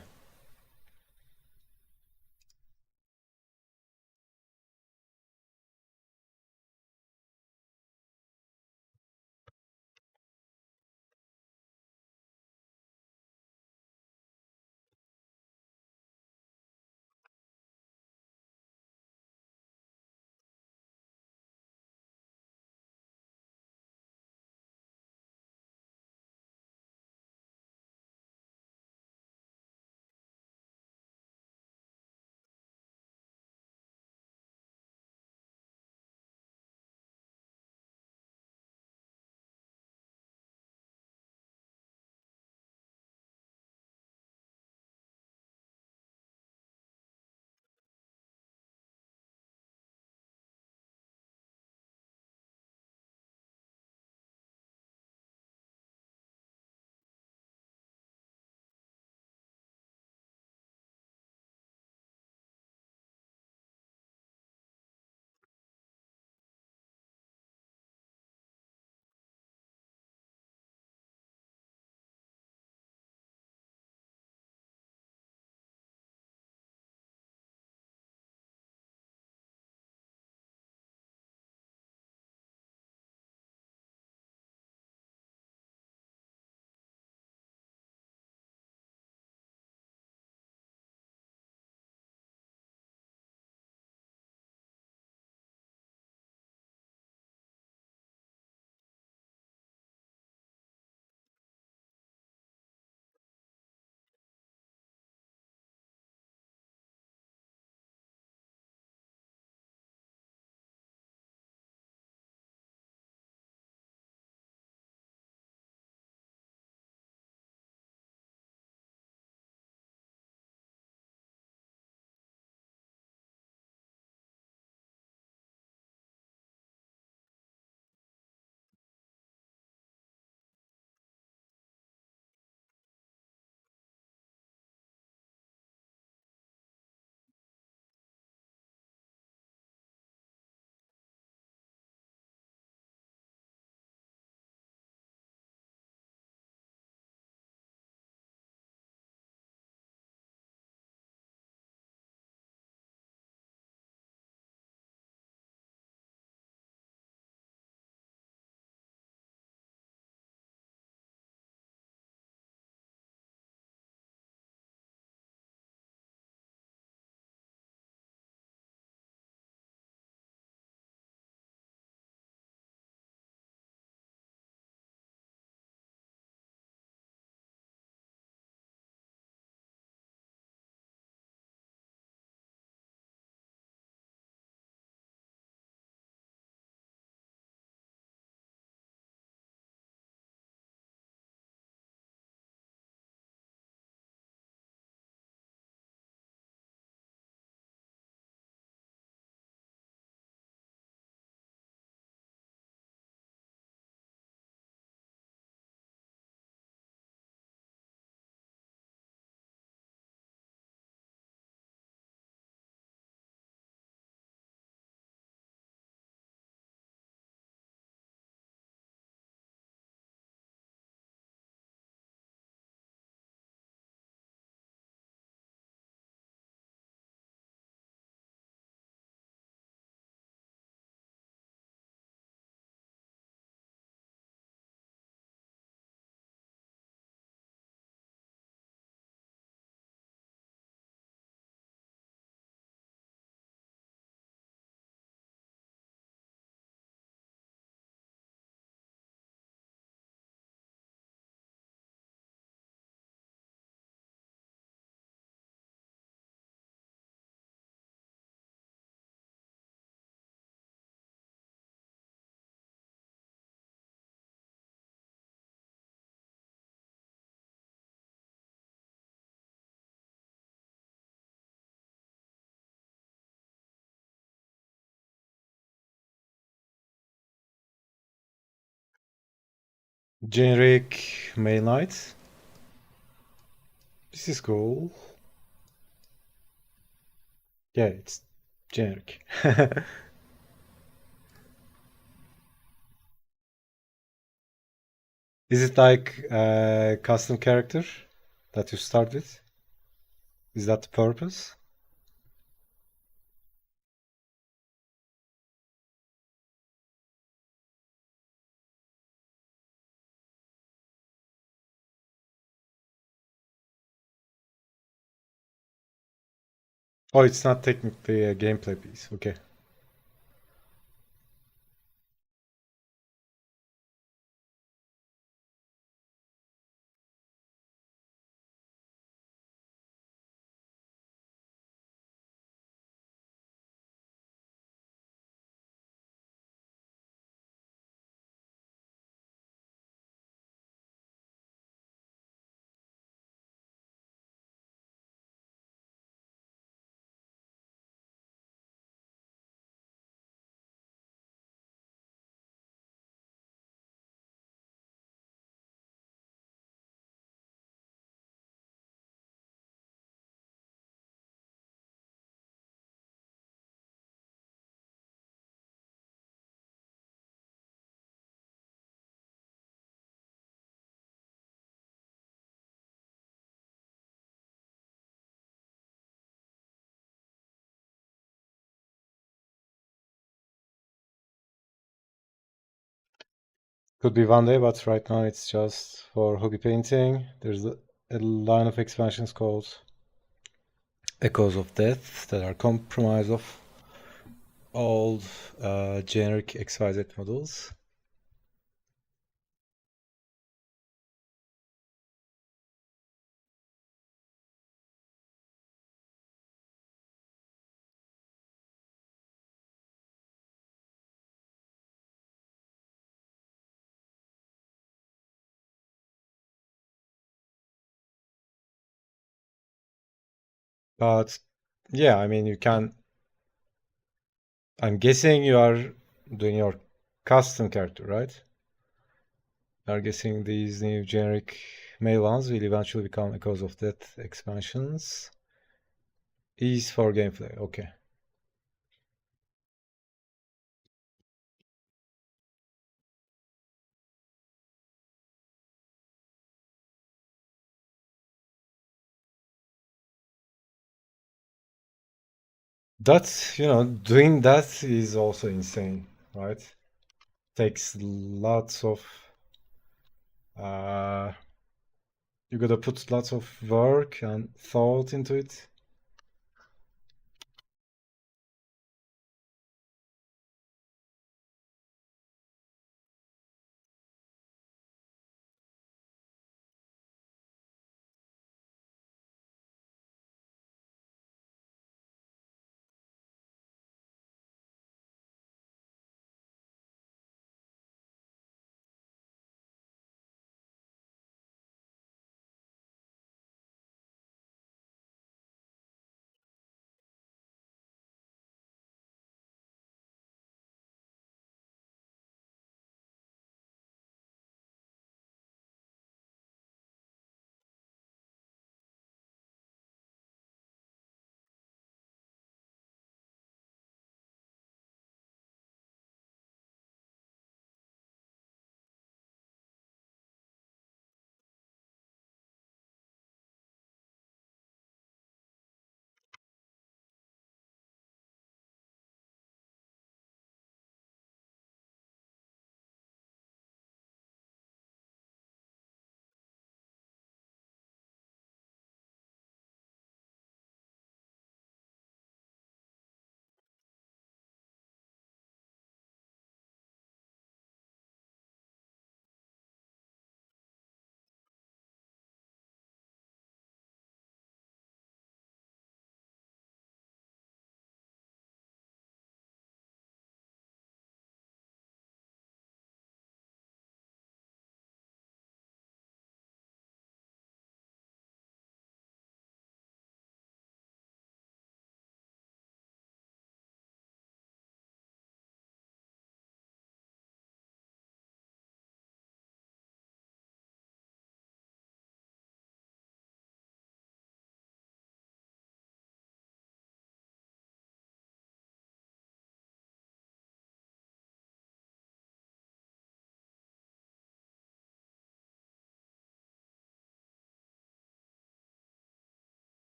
Generic Mail Knight. This is cool. Yeah, it's generic. Is it like a custom character that you start with? Is that the purpose? Oh, it's not technically a gameplay piece. Okay. Could be one day, but right now it's just for hobby painting. There's a line of expansions called Echoes of Death that are comprised of old generic XYZ models. But yeah, I mean, you can. I'm guessing you are doing your custom character, right? You are guessing these new generic male ones will eventually become Echoes of Death expansions. Is for gameplay, okay. That's, doing that is also insane, right? Takes lots of, uh, you gotta put lots of work and thought into it.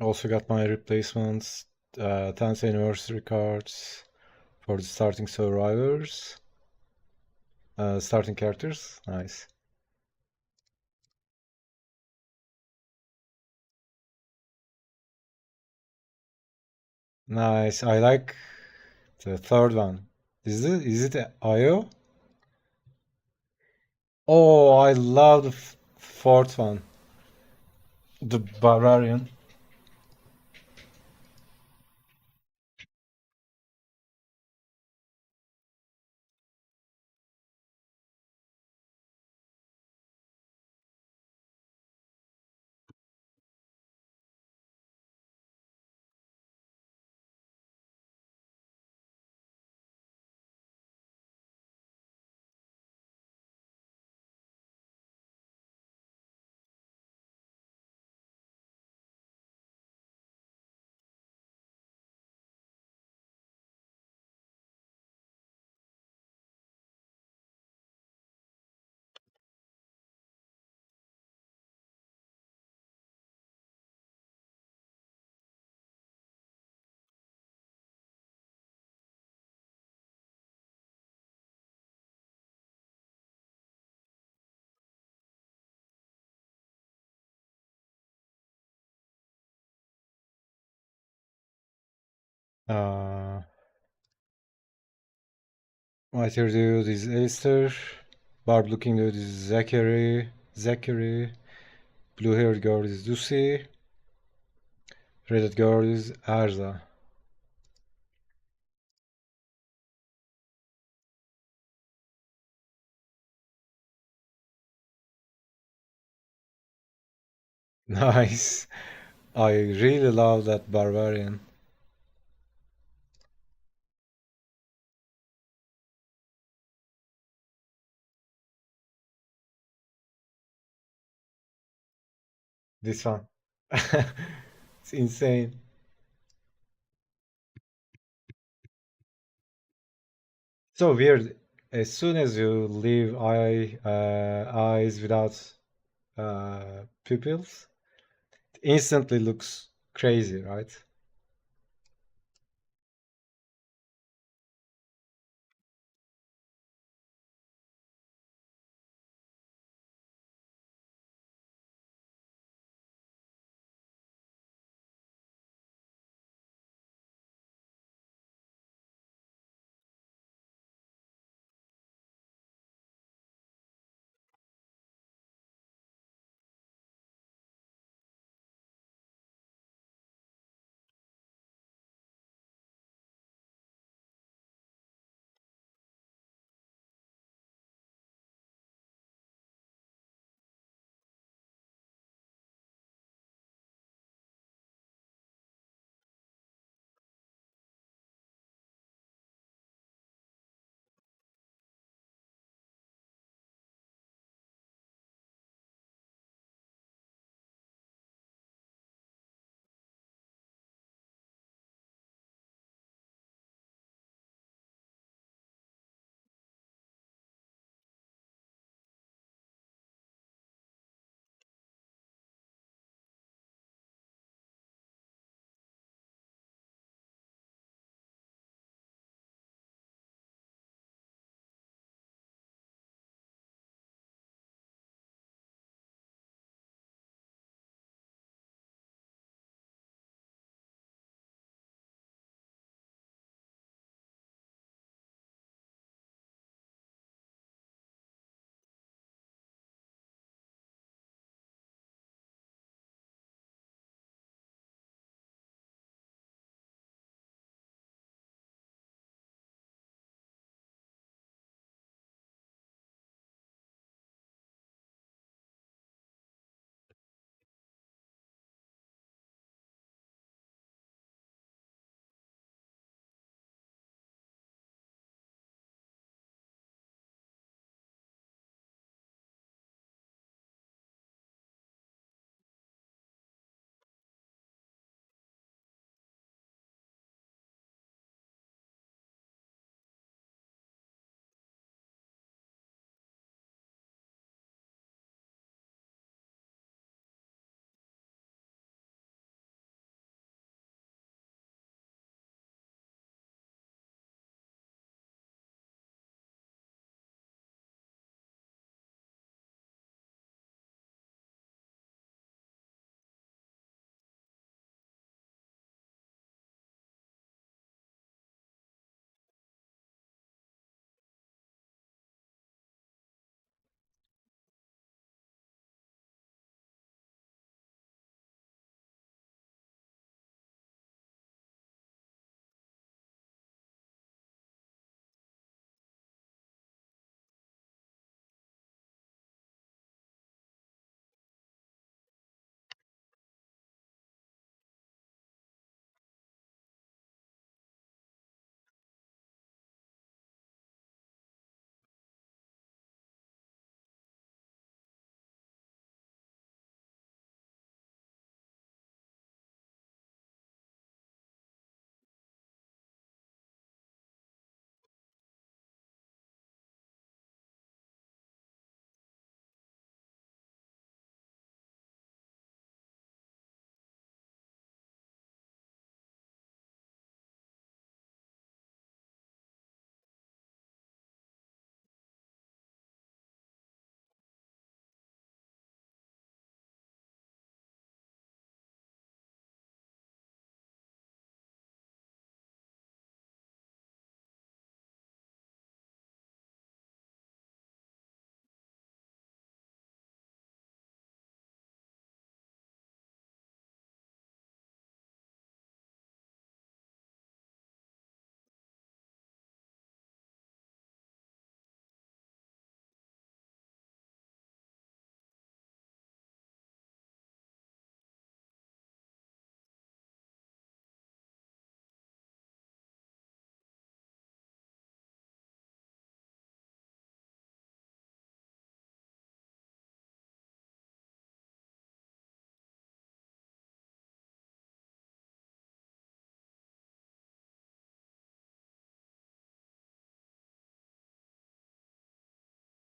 Also got my replacements, 10th anniversary cards for the starting survivors, starting characters. Nice. Nice. I like the third one. Is it IO? Oh, I love the fourth one. The Barbarian. Uh, White-haired dude is Aster. Barb-looking dude is Zachary. Blue-haired girl is Lucy. Red-haired girl is Arza. Nice. I really love that barbarian. This one. It's insane. So weird. As soon as you leave eyes without pupils, it instantly looks crazy, right?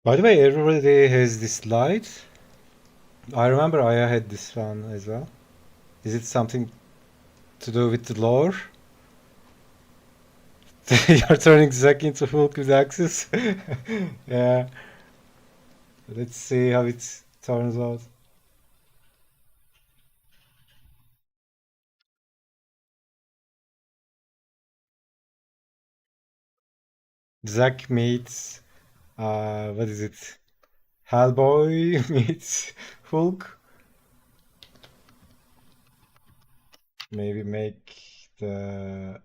By the way, everybody has this light. I remember I had this one as well. Is it something to do with the lore? You're turning Zack into Hulk with axes? Yeah, let's see how it turns out. Zack meets, what is it? Hellboy meets Hulk. Maybe make the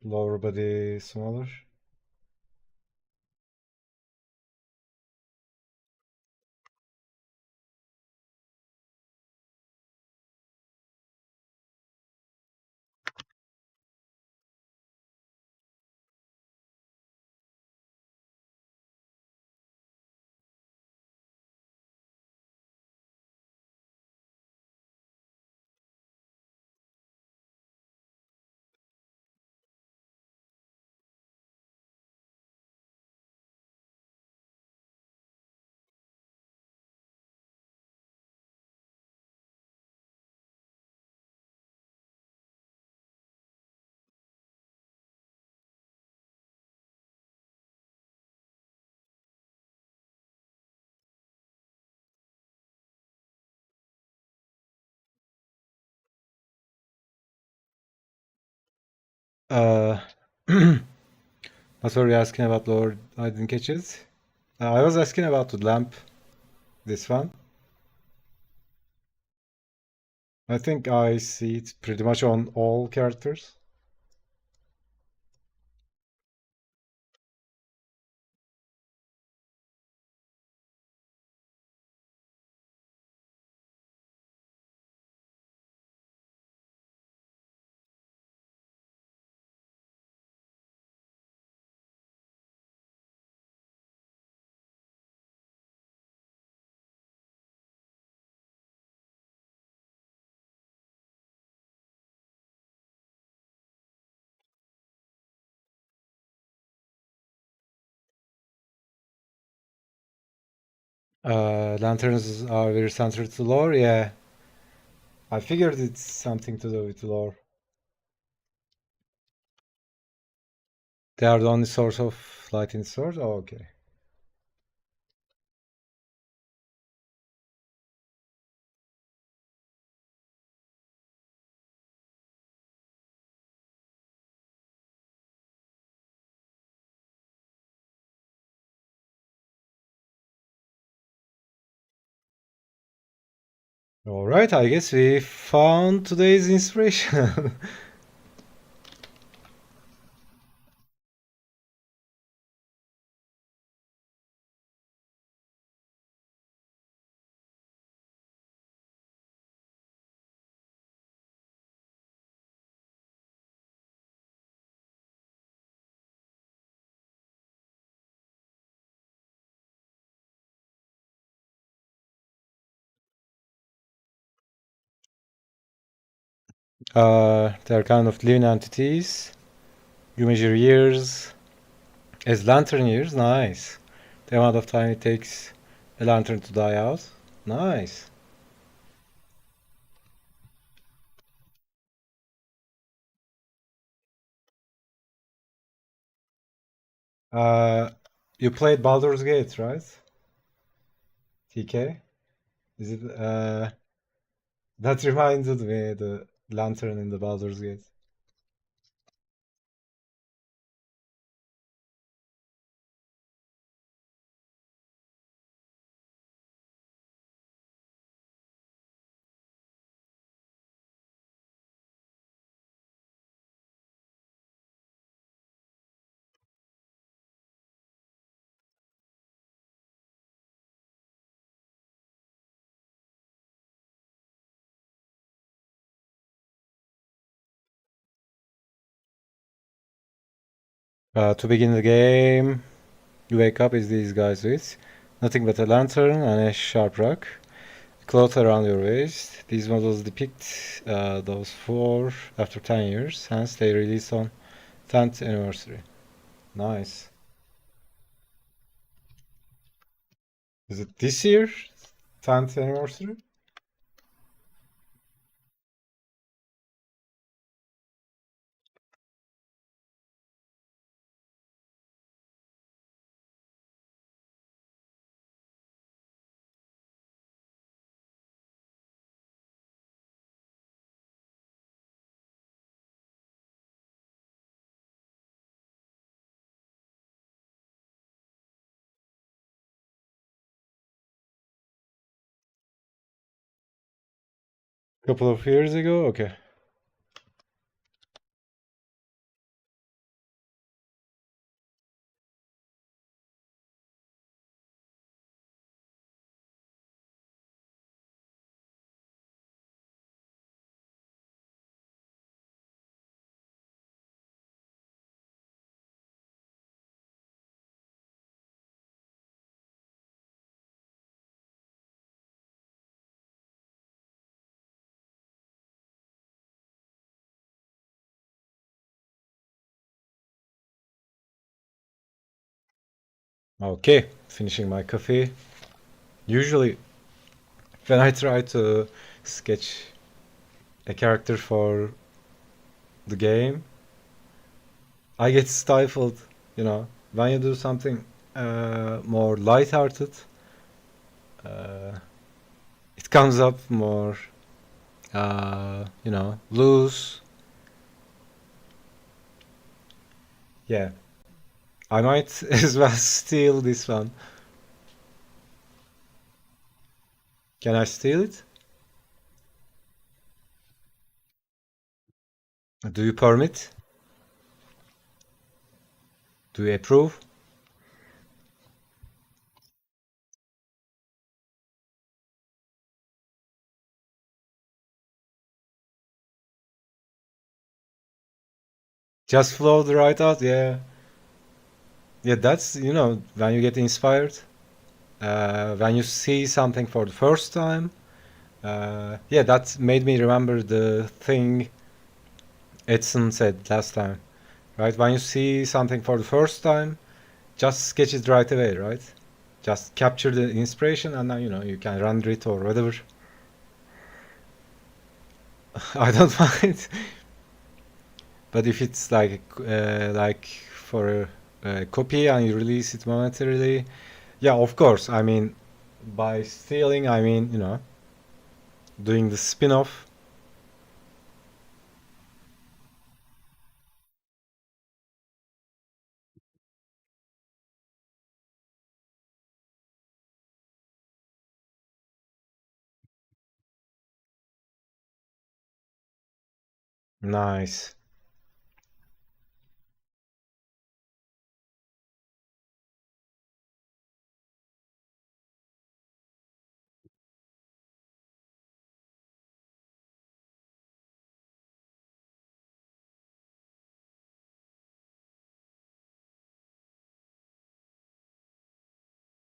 lower body smaller. Uh, what were you asking about, Lord? I didn't catch it. I was asking about the lamp, this one. I think I see it pretty much on all characters. Lanterns are very centered to lore. Yeah, I figured it's something to do with lore. They are the only source of light in the sword? Oh, okay. All right, I guess we found today's inspiration. They're kind of living entities. You measure years as lantern years. Nice. The amount of time it takes a lantern to die out. Nice. Uh, you played Baldur's Gate, right? TK? Is it that reminded me the lantern in the Baldur's Gate. To begin the game, you wake up as these guys with nothing but a lantern and a sharp rock, cloth around your waist. These models depict those four after 10 years, hence they released on 10th anniversary. Nice. Is it this year? 10th anniversary? Couple of years ago? Okay. Okay, finishing my coffee. Usually, when I try to sketch a character for the game, I get stifled, you know. When you do something more light-hearted, uh, it comes up more, loose. Yeah, I might as well steal this one. Can I steal it? Do you permit? Do you approve? Just flowed right out. Yeah, yeah. That's when you get inspired, when you see something for the first time. Yeah, that made me remember the thing Edson said last time, right? When you see something for the first time, just sketch it right away, right? Just capture the inspiration, and then you can render it or whatever. I don't mind, but if it's like for a copy and you release it momentarily, yeah, of course. I mean, by stealing, I mean doing the spin-off. Nice.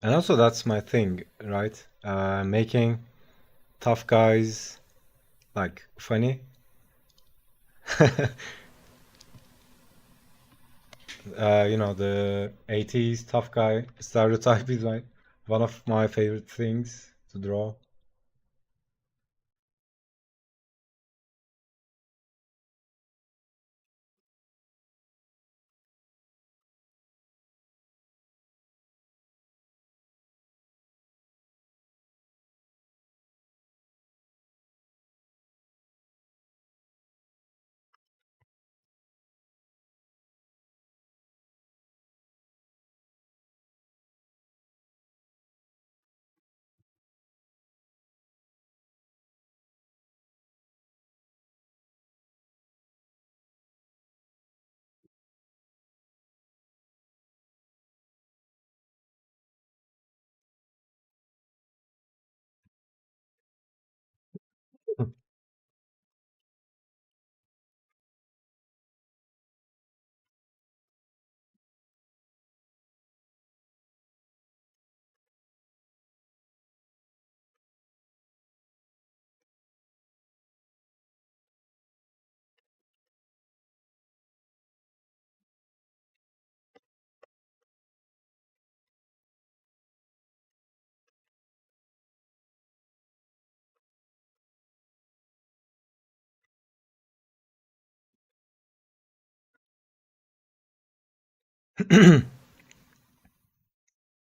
And also, that's my thing, right? Making tough guys like funny. The 80s tough guy stereotype is like one of my favorite things to draw.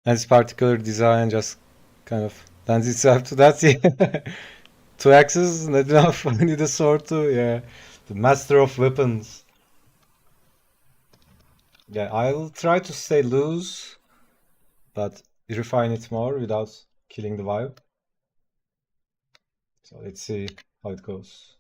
And this particular design just kind of lends itself to that. Yeah. Two axes, not enough. I need a sword too. Yeah. The master of weapons. Yeah, I'll try to stay loose, but refine it more without killing the vibe. So let's see how it goes.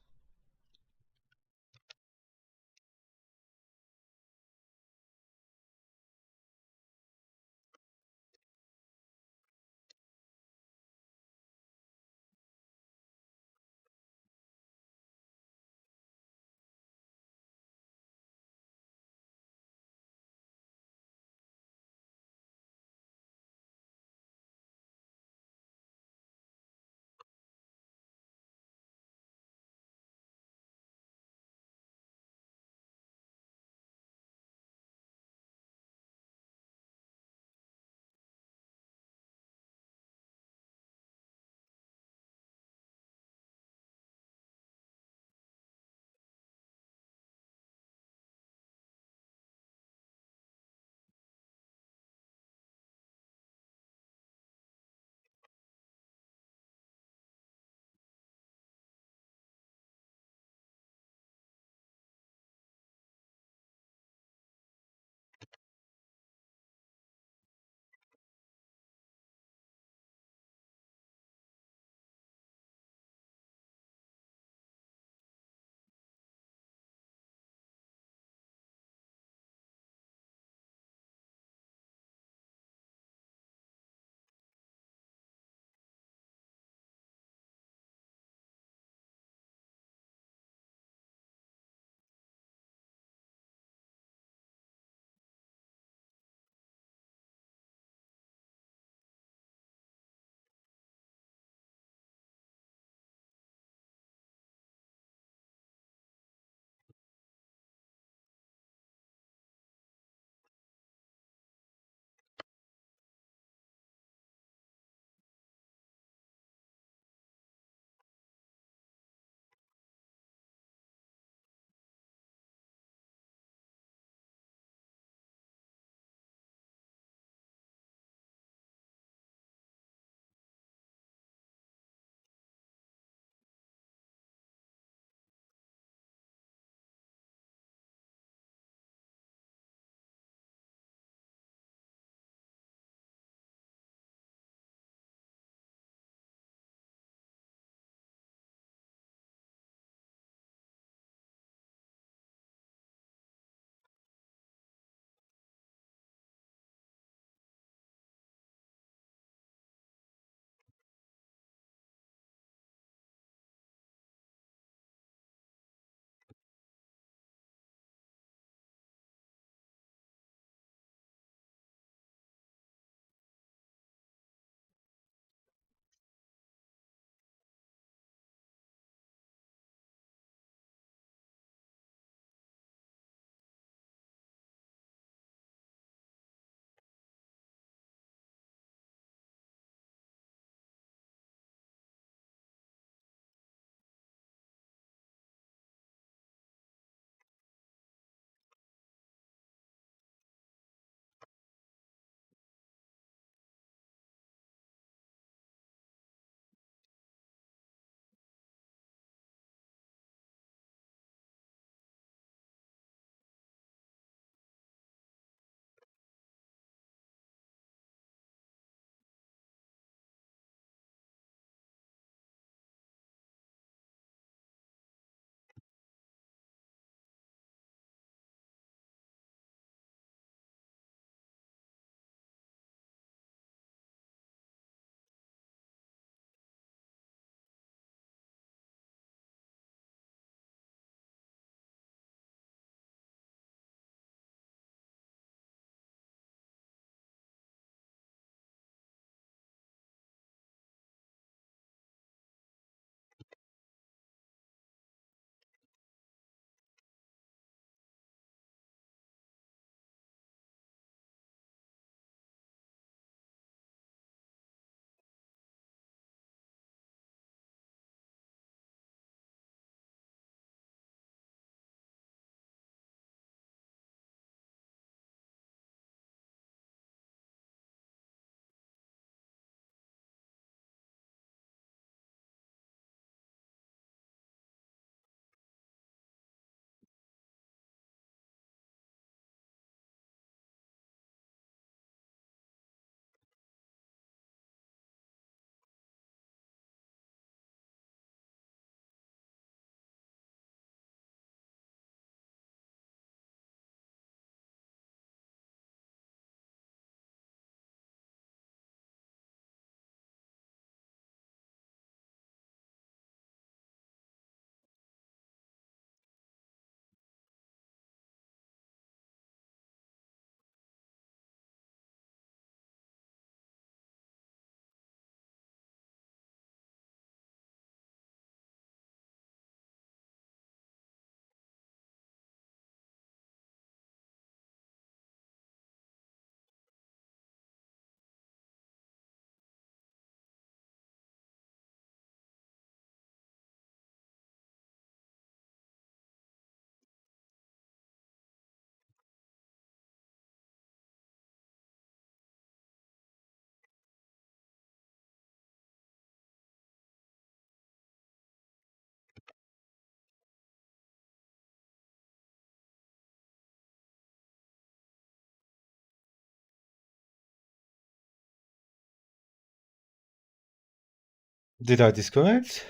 Did I disconnect?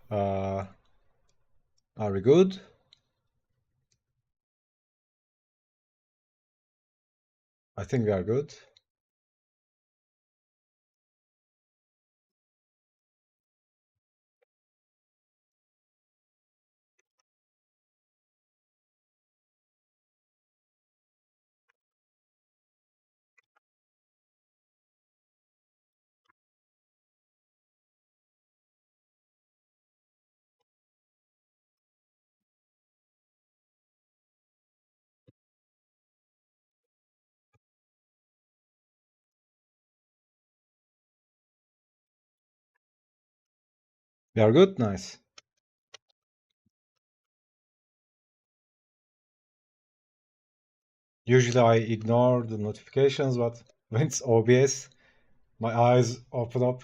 Are we good? I think we are good. We are good? Nice. Usually I ignore the notifications, but when it's OBS, my eyes open up.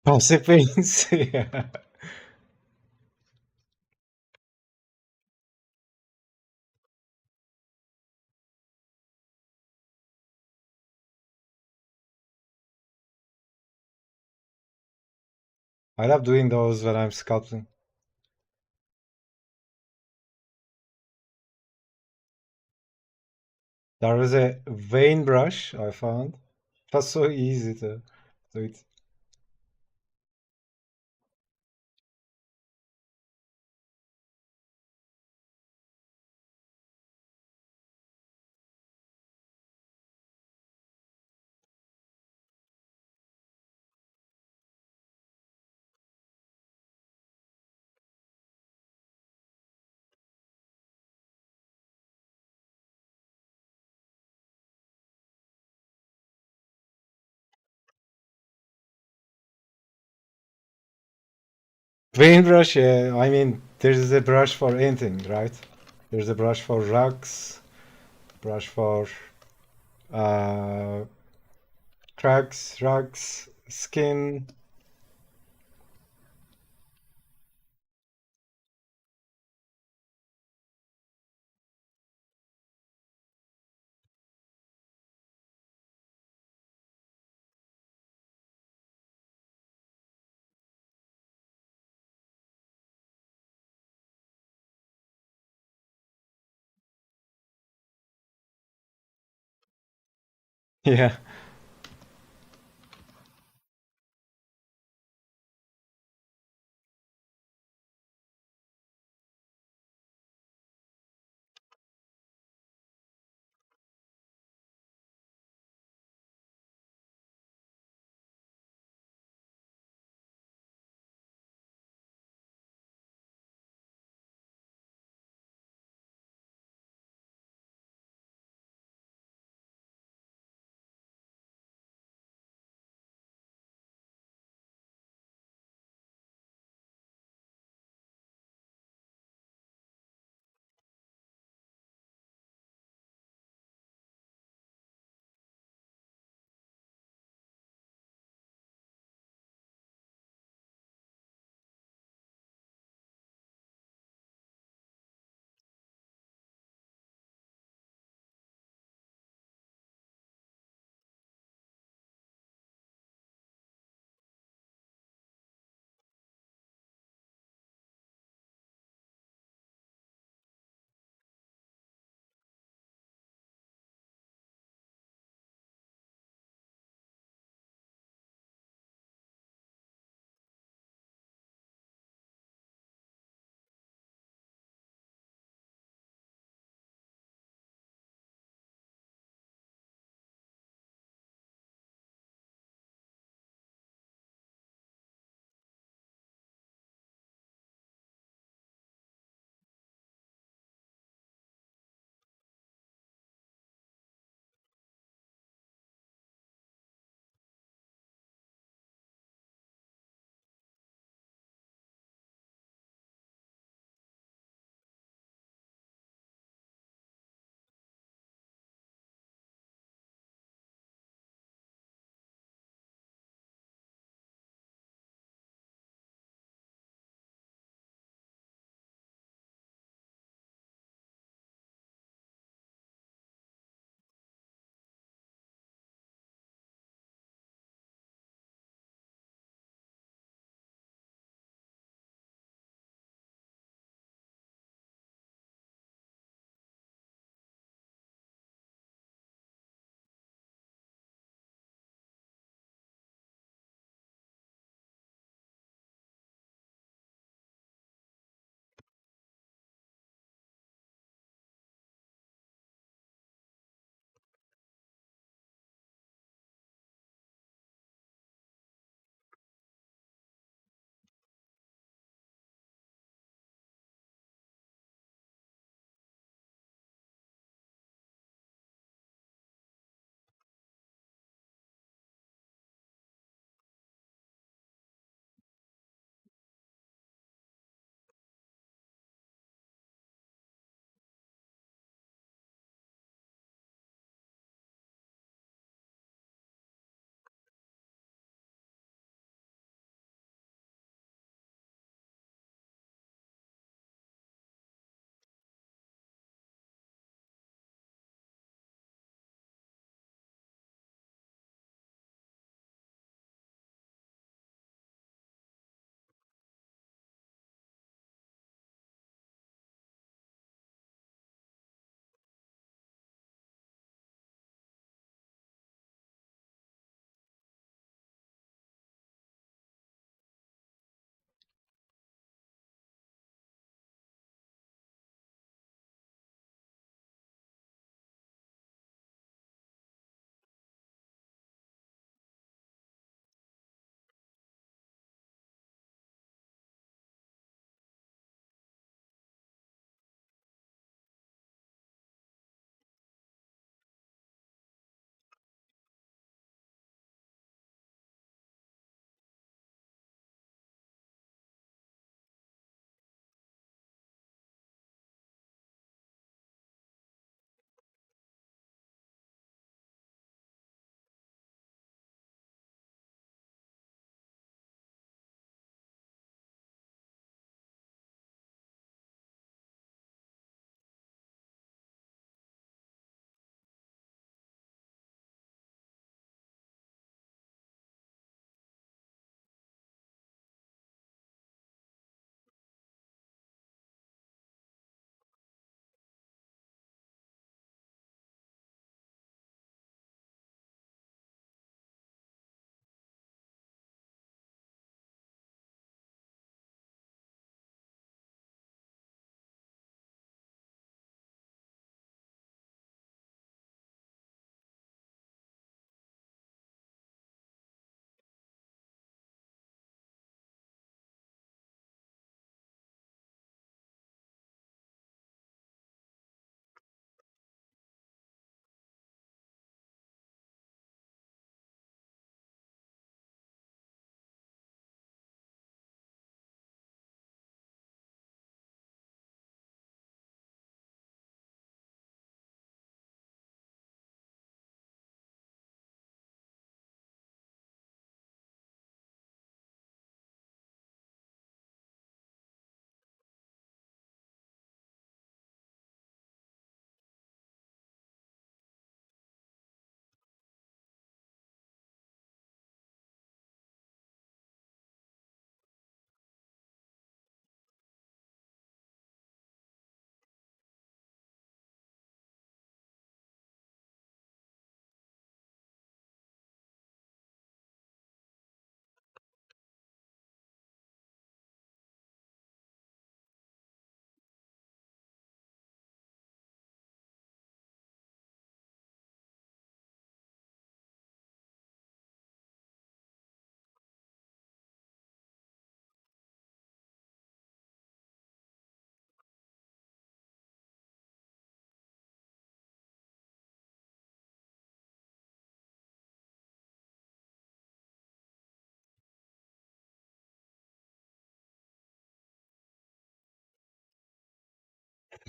Passive paints. Yeah. I love doing those when I'm sculpting. There was a vein brush I found. It was so easy to do it. Vein brush, yeah. I mean, there's a brush for anything, right? There's a brush for rugs, brush for uh, cracks, rugs, skin. Yeah.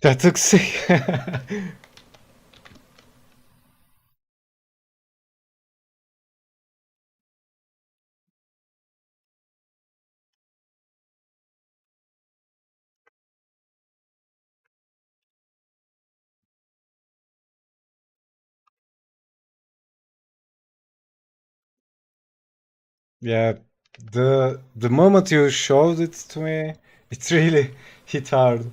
That took sick. Yeah, the moment you showed it to me, it really hit hard.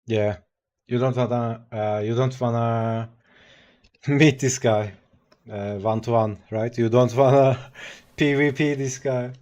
Yeah, you don't wanna meet this guy 1 to 1, right? You don't wanna PvP this guy.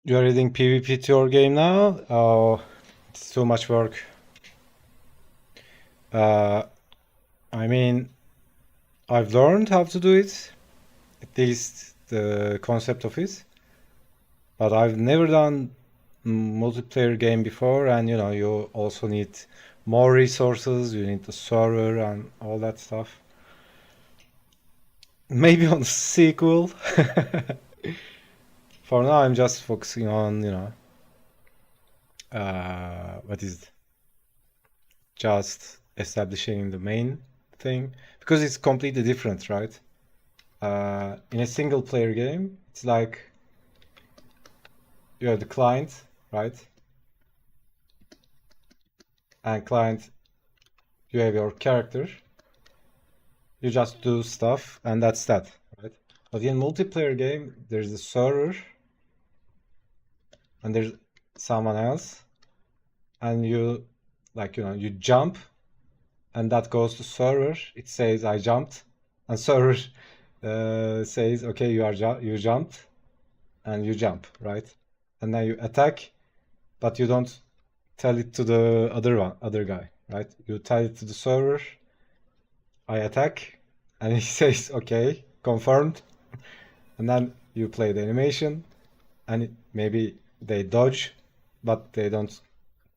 You're adding PvP to your game now? Oh, it's too much work. Uh, I mean, I've learned how to do it, at least the concept of it, but I've never done multiplayer game before, and you know, you also need more resources, you need the server and all that stuff. Maybe on sequel. For now, I'm just focusing on, you know, what is it? Just establishing the main thing because it's completely different, right? In a single player game, it's like you have the client, right? And client, you have your character. You just do stuff, and that's that, right? But in multiplayer game, there's a server, and there's someone else, and you, like, you know, you jump, and that goes to server. It says I jumped, and server says okay, you jumped, and you jump, right? And then you attack, but you don't tell it to the other guy, right? You tell it to the server, I attack, and he says okay, confirmed, and then you play the animation, and maybe they dodge, but they don't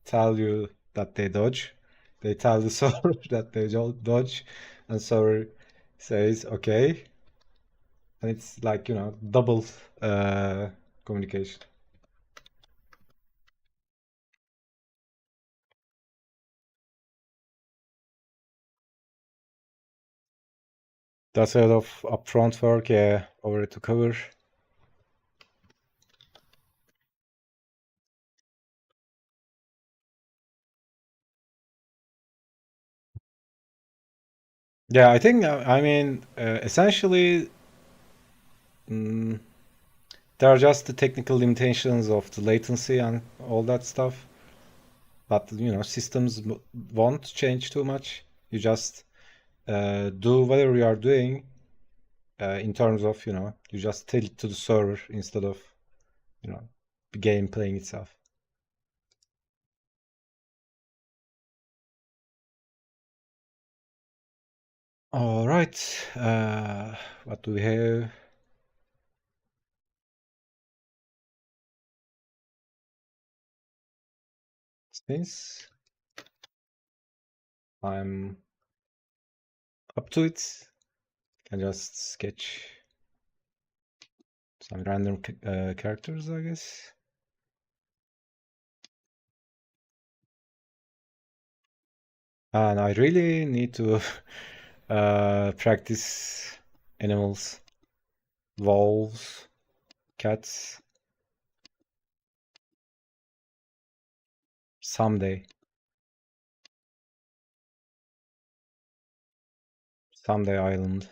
tell you that they dodge. They tell the server that they dodge, and server says okay, and it's like, you know, double communication. That's a lot of upfront work, yeah, over to cover. Yeah, I think, I mean, essentially, mm, there are just the technical limitations of the latency and all that stuff. But, you know, systems won't change too much. You just do whatever you are doing in terms of, you know, you just tell it to the server instead of, you know, the game playing itself. All right. What do we have? Since I'm up to it, I can just sketch some random characters, I guess. And I really need to practice animals, wolves, cats someday. Someday Island.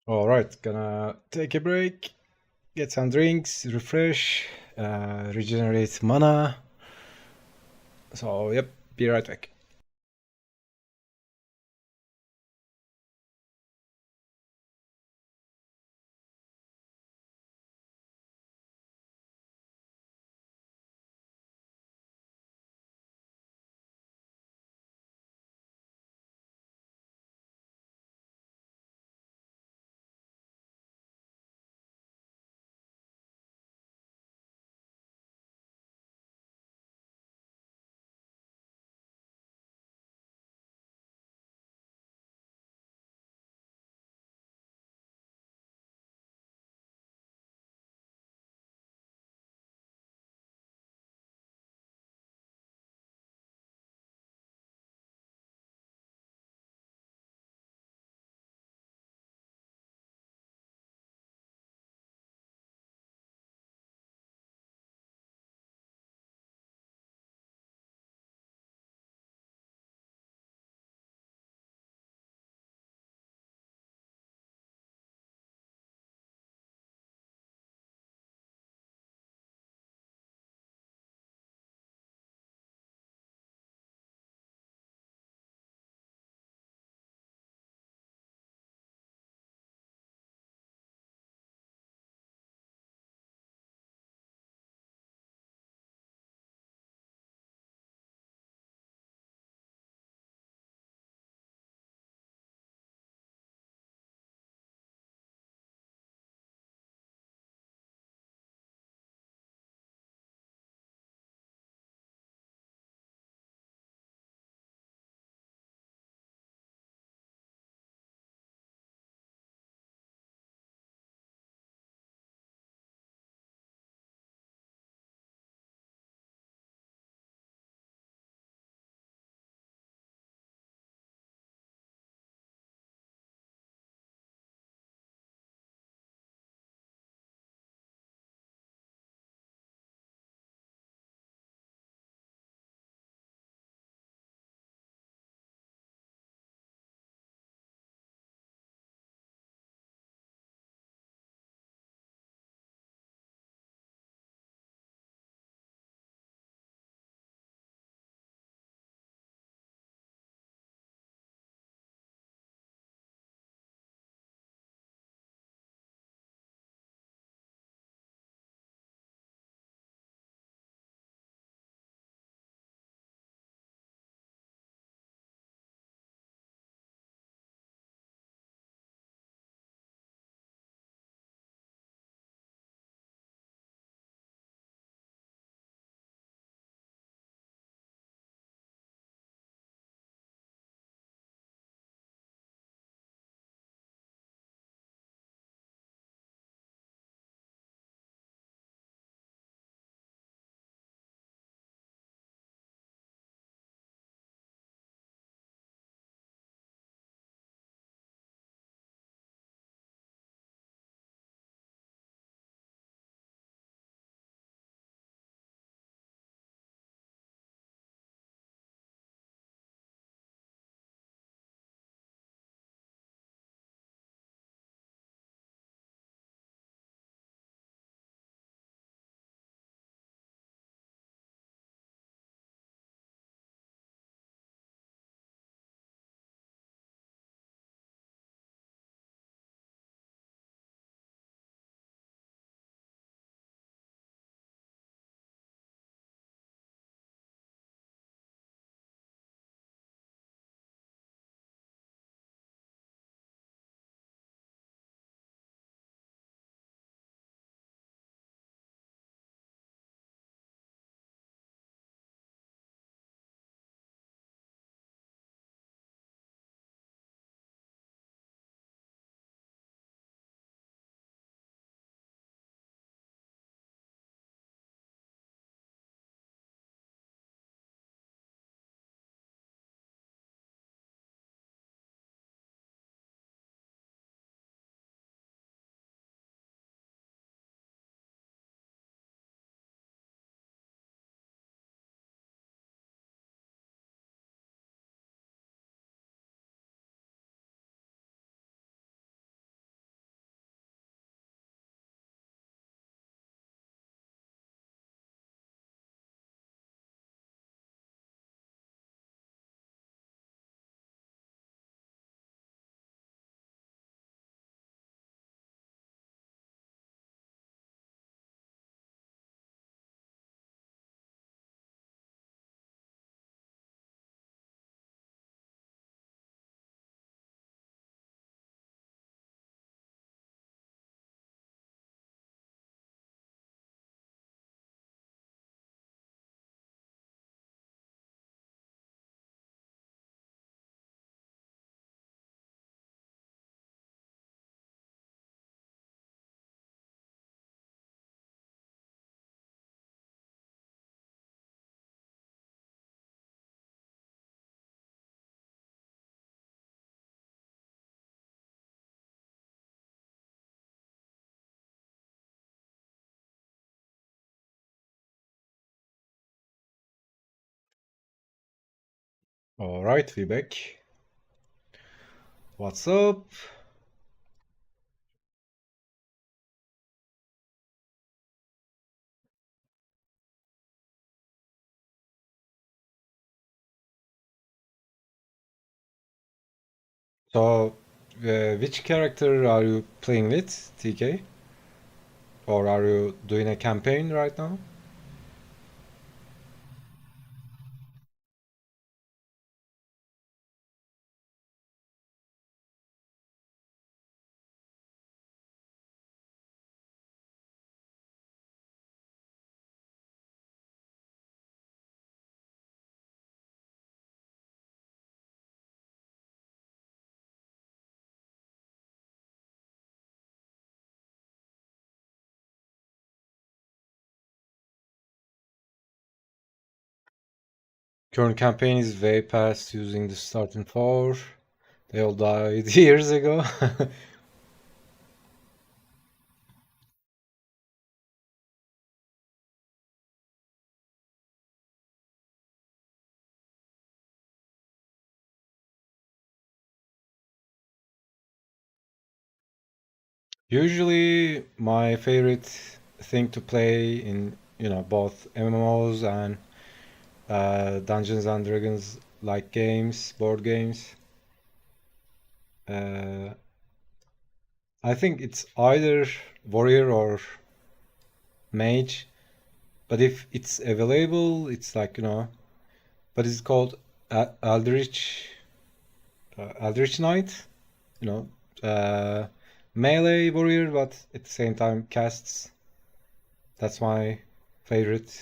All right, gonna take a break, get some drinks, refresh, regenerate mana. So, yep, be right back. All right, Vivek. What's up? So, which character are you playing with, TK? Or are you doing a campaign right now? Current campaign is way past using the starting four. They all died years ago. Usually, my favorite thing to play in both MMOs and Dungeons and Dragons like games, board games. Uh, I think it's either warrior or mage, but if it's available, it's like but it's called Eldritch Knight. You know, uh, melee warrior, but at the same time casts. That's my favorite.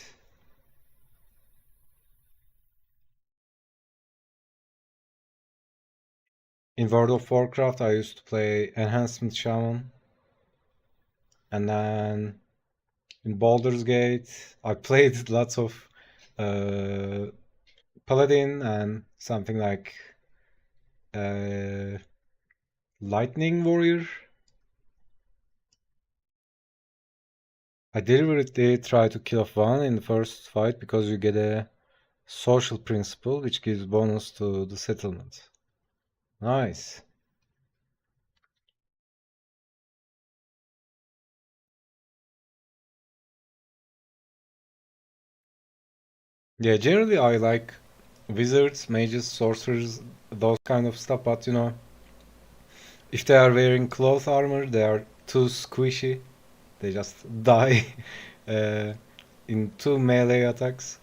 In World of Warcraft, I used to play Enhancement Shaman, and then in Baldur's Gate, I played lots of uh, Paladin and something like uh, Lightning Warrior. I deliberately try to kill off one in the first fight because you get a social principle which gives bonus to the settlement. Nice. Yeah, generally I like wizards, mages, sorcerers, those kind of stuff, but if they are wearing cloth armor, they are too squishy. They just die uh, in two melee attacks.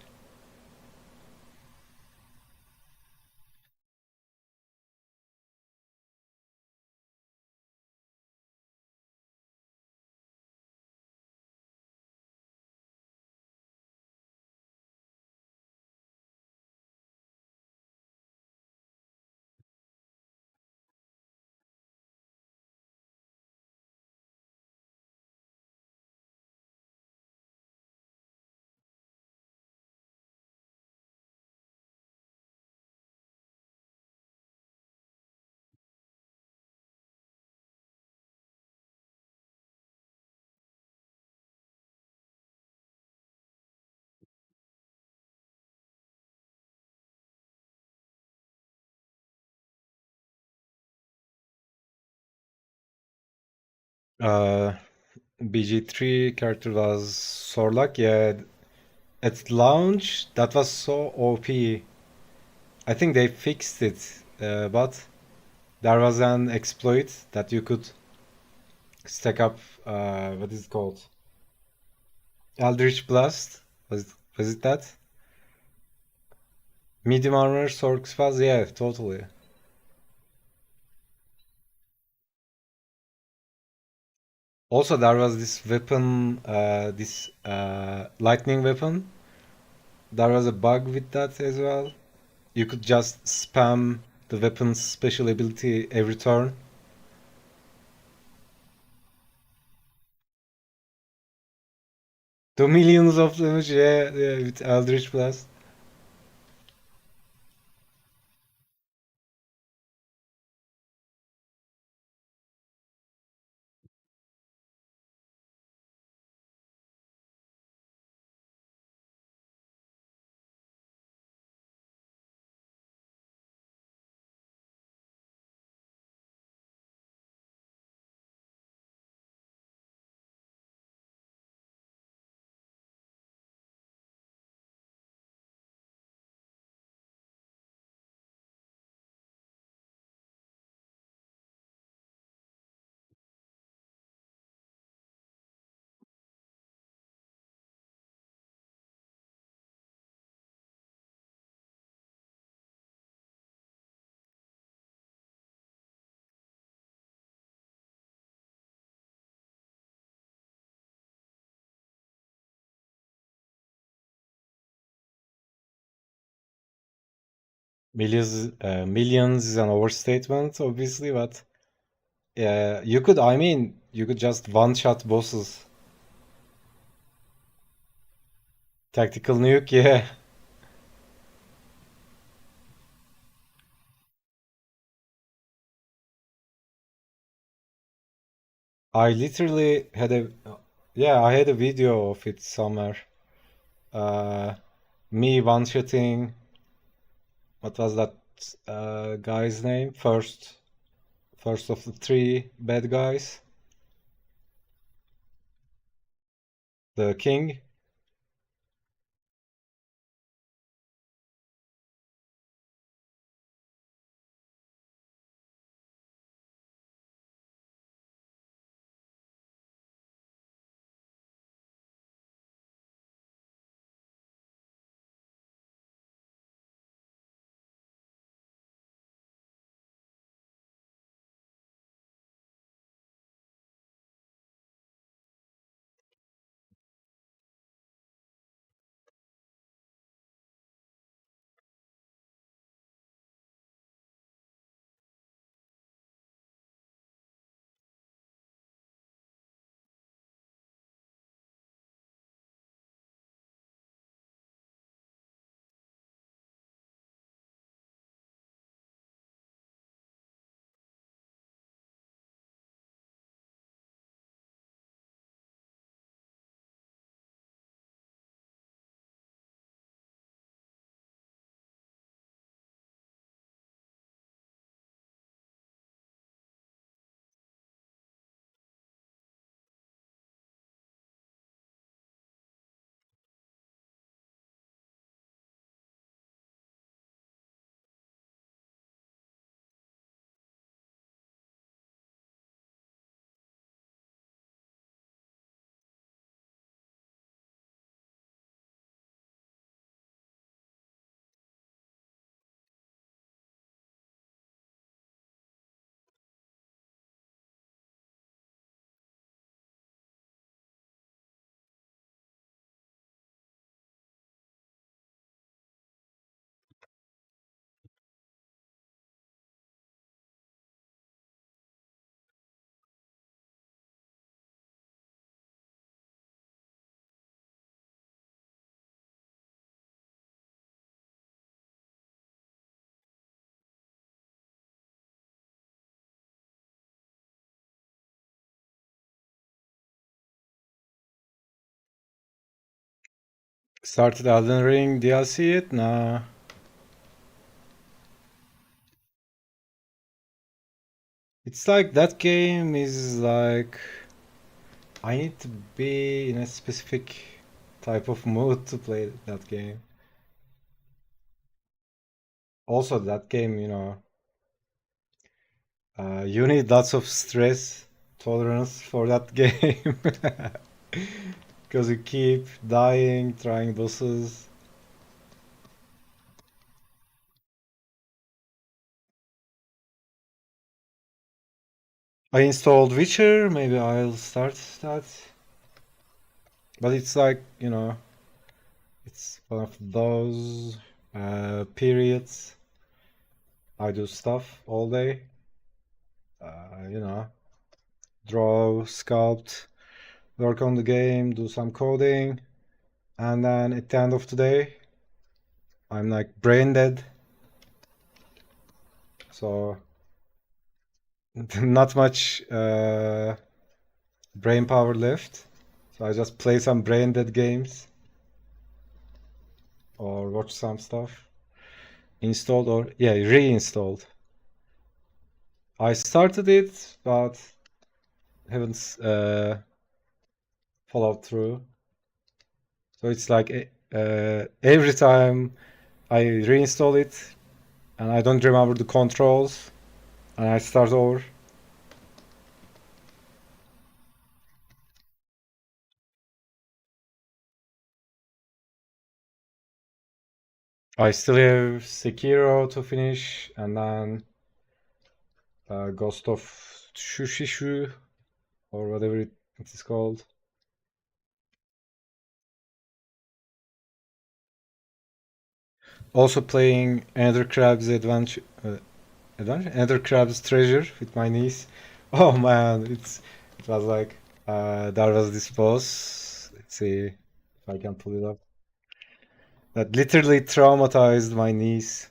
Uh, BG3 character was Sorlak. Yeah, at launch that was so OP. I think they fixed it, but there was an exploit that you could stack up. What is it called? Eldritch Blast. Was it that? Medium armor, sword spells. Yeah, totally. Also, there was this weapon, this lightning weapon. There was a bug with that as well. You could just spam the weapon's special ability every turn. Do millions of damage, yeah, yeah, with Eldritch Blast. Millions is an overstatement, obviously, but you could just one-shot bosses. Tactical nuke, yeah. I literally had I had a video of it somewhere. Uh, Me one-shotting, what was that guy's name? First of the three bad guys, the king. Started Elden Ring DLC it? Nah. It's like that game is like I need to be in a specific type of mood to play that game. Also, that game, you need lots of stress tolerance for that game because you keep dying, trying bosses. I installed Witcher, maybe I'll start that. But it's like, it's one of those periods I do stuff all day. You know, draw, sculpt, work on the game, do some coding, and then at the end of the day, I'm like brain dead. So not much brain power left. So I just play some brain dead games or watch some stuff. Installed or yeah, reinstalled. I started it, but haven't followed through. So it's like every time I reinstall it and I don't remember the controls and I start over. I still have Sekiro to finish and then Ghost of Shushishu or whatever it is called. also playing Ender Crab's Adventure, Ender Crab's Treasure with my niece. Oh man, it was like there was this boss. Let's see if I can pull it up. That literally traumatized my niece.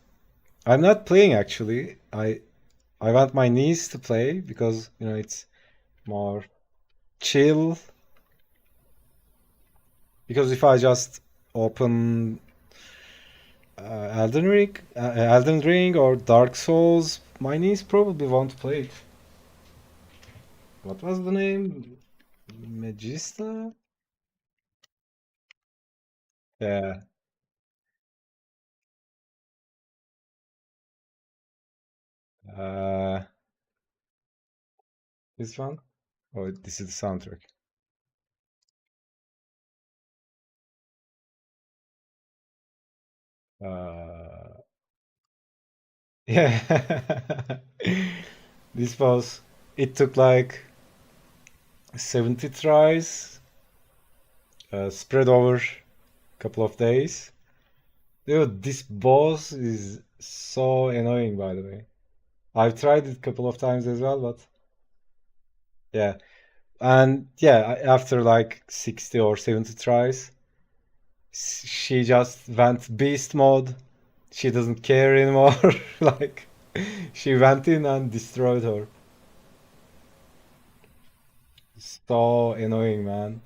I'm not playing actually. I want my niece to play because it's more chill. Because if I just open Elden Ring or Dark Souls, my niece probably won't play it. What was the name? Magista? Yeah. Uh, this one? Oh, this is the soundtrack. Uh, yeah. This was, it took like 70 tries, spread over a couple of days. Dude, this boss is so annoying, by the way. I've tried it a couple of times as well, but yeah. And yeah, after like 60 or 70 tries, she just went beast mode. She doesn't care anymore. Like, she went in and destroyed her. So annoying, man.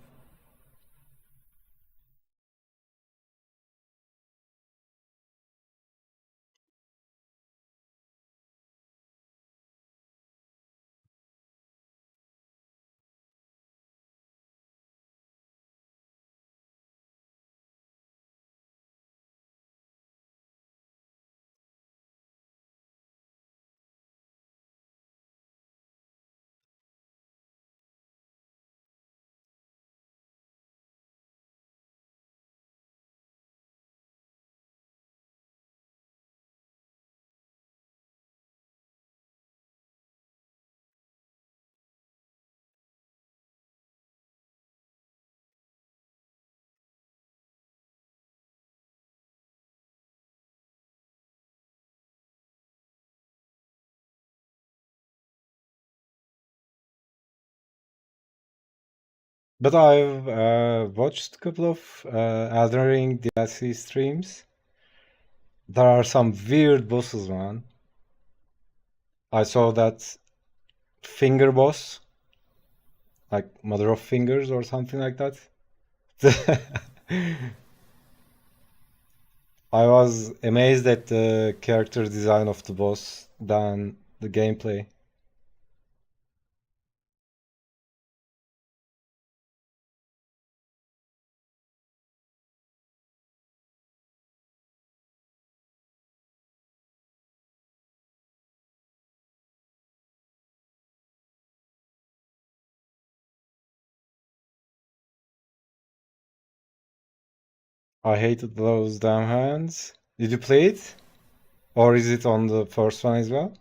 But I've watched a couple of Elden Ring DLC streams. There are some weird bosses, man. I saw that finger boss, like Mother of Fingers or something like that. I was amazed at the character design of the boss than the gameplay. I hated those damn hands. Did you play it? Or is it on the first one as well?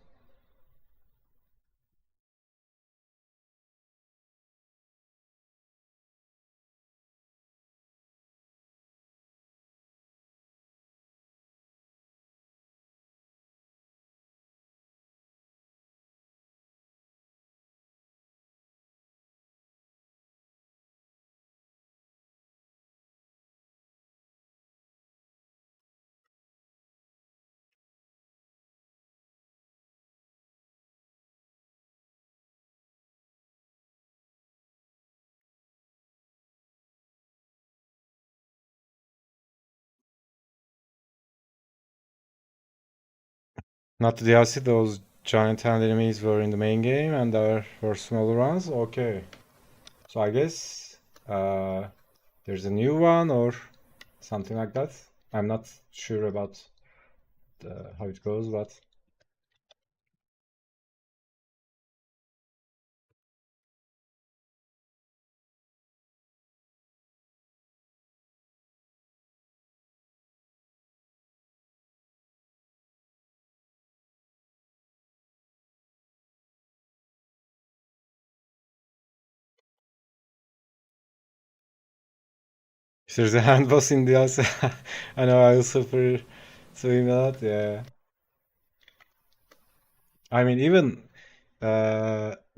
Not the DLC, those giant hand enemies were in the main game and there were smaller ones? Okay. So I guess there's a new one or something like that. I'm not sure about how it goes, but if there's a hand boss in DLC, I know I will suffer Doing that, yeah. I mean, even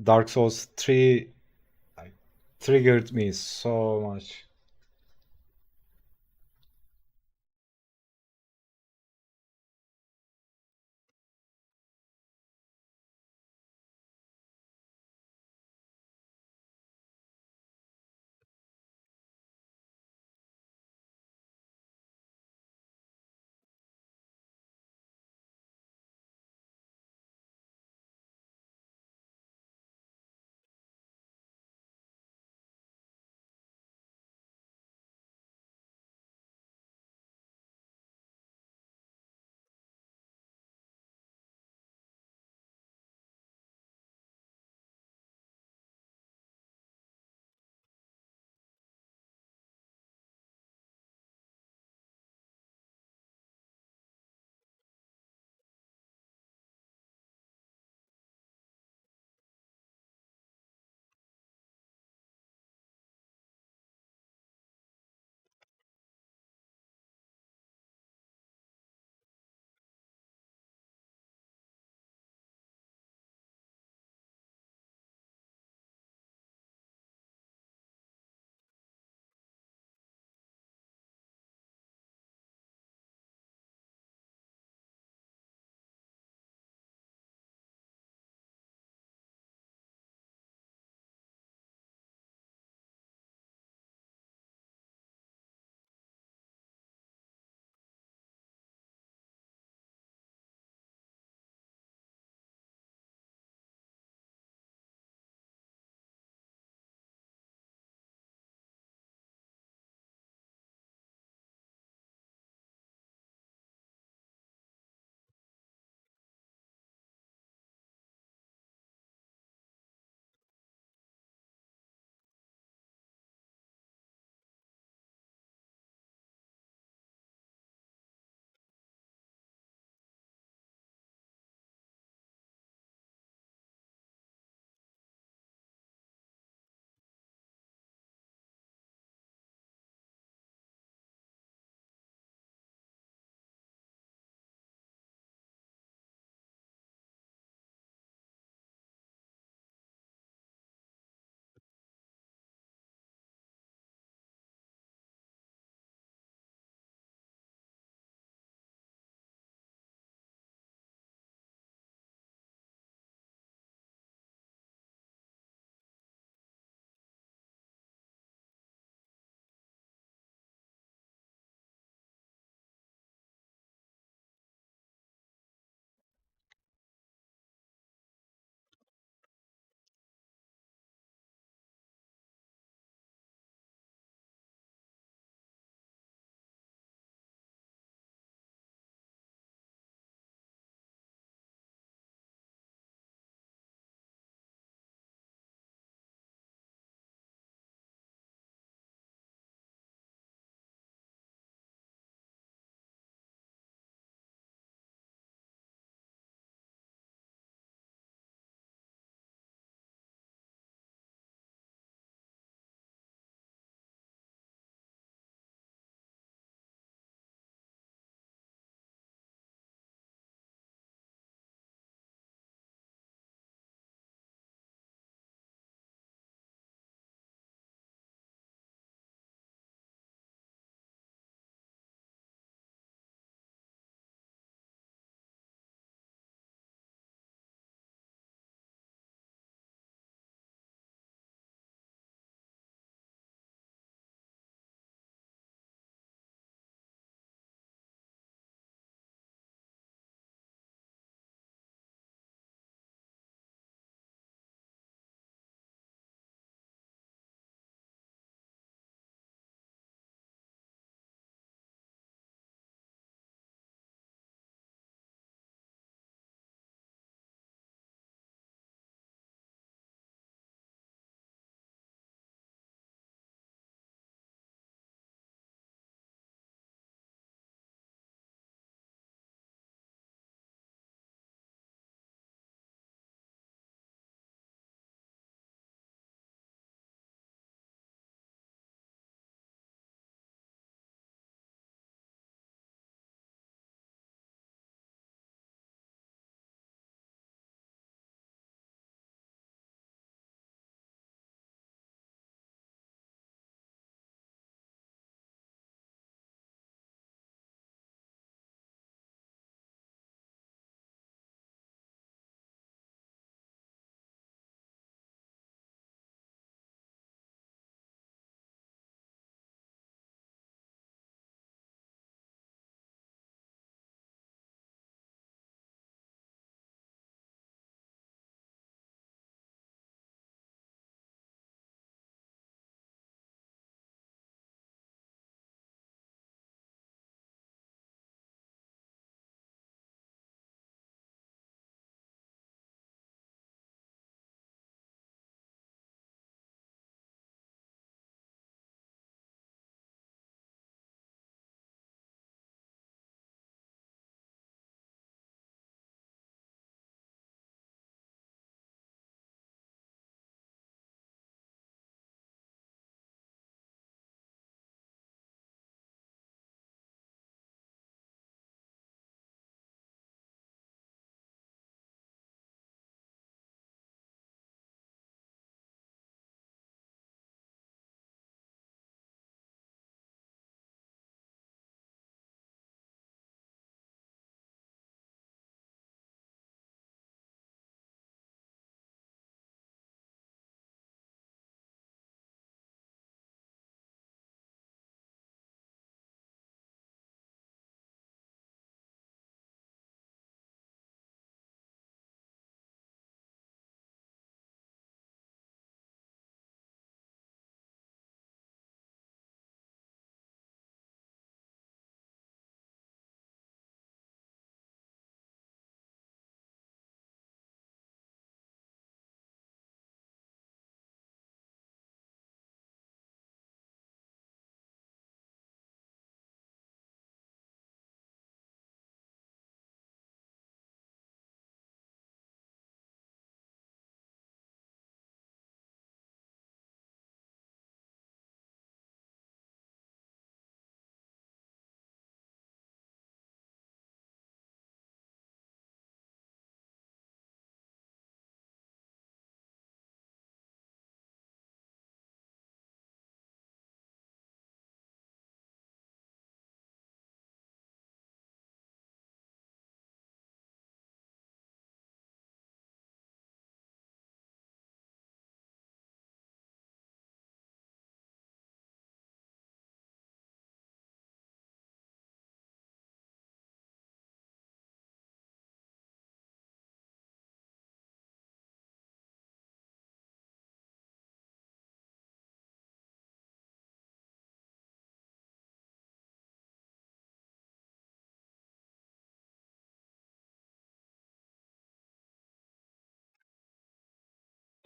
Dark Souls 3 like, triggered me so much.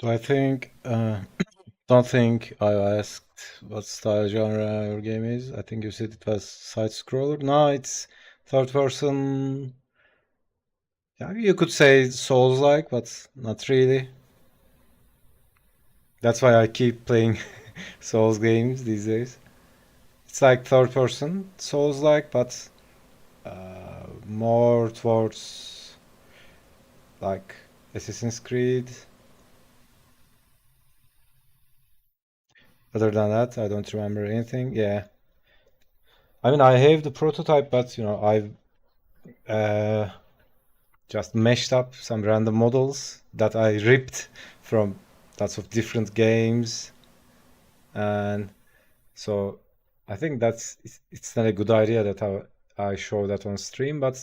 So I think don't think I asked what style genre your game is. I think you said it was side scroller. No, it's third person. Yeah, you could say Souls-like, but not really. That's why I keep playing Souls games these days. It's like third person Souls-like, but more towards like Assassin's Creed. Other than that, I don't remember anything. Yeah, I mean I have the prototype, but I've uh, just meshed up some random models that I ripped from lots of different games, and so I think it's not a good idea that I show that on stream, but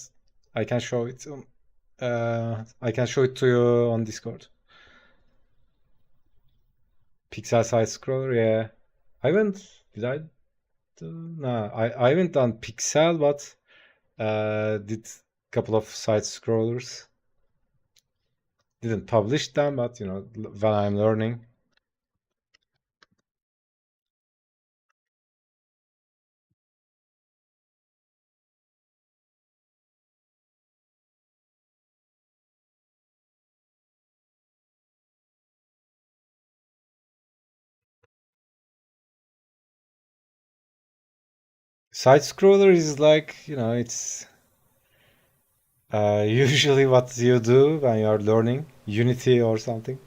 I can show it. I can show it to you on Discord. Pixel side scroller, yeah. I haven't. Did I? No, I haven't done Pixel, but did a couple of side scrollers. Didn't publish them, but when I'm learning. Side scroller is like, it's usually what you do when you're learning Unity or something.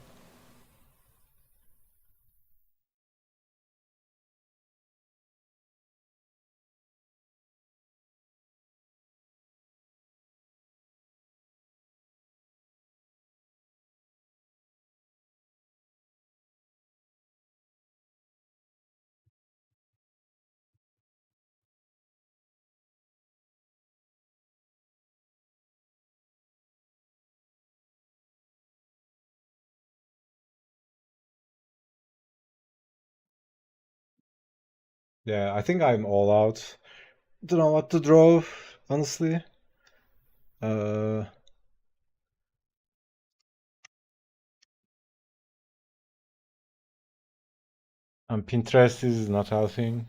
Yeah, I think I'm all out. Don't know what to draw, honestly. Uh, and Pinterest is not helping.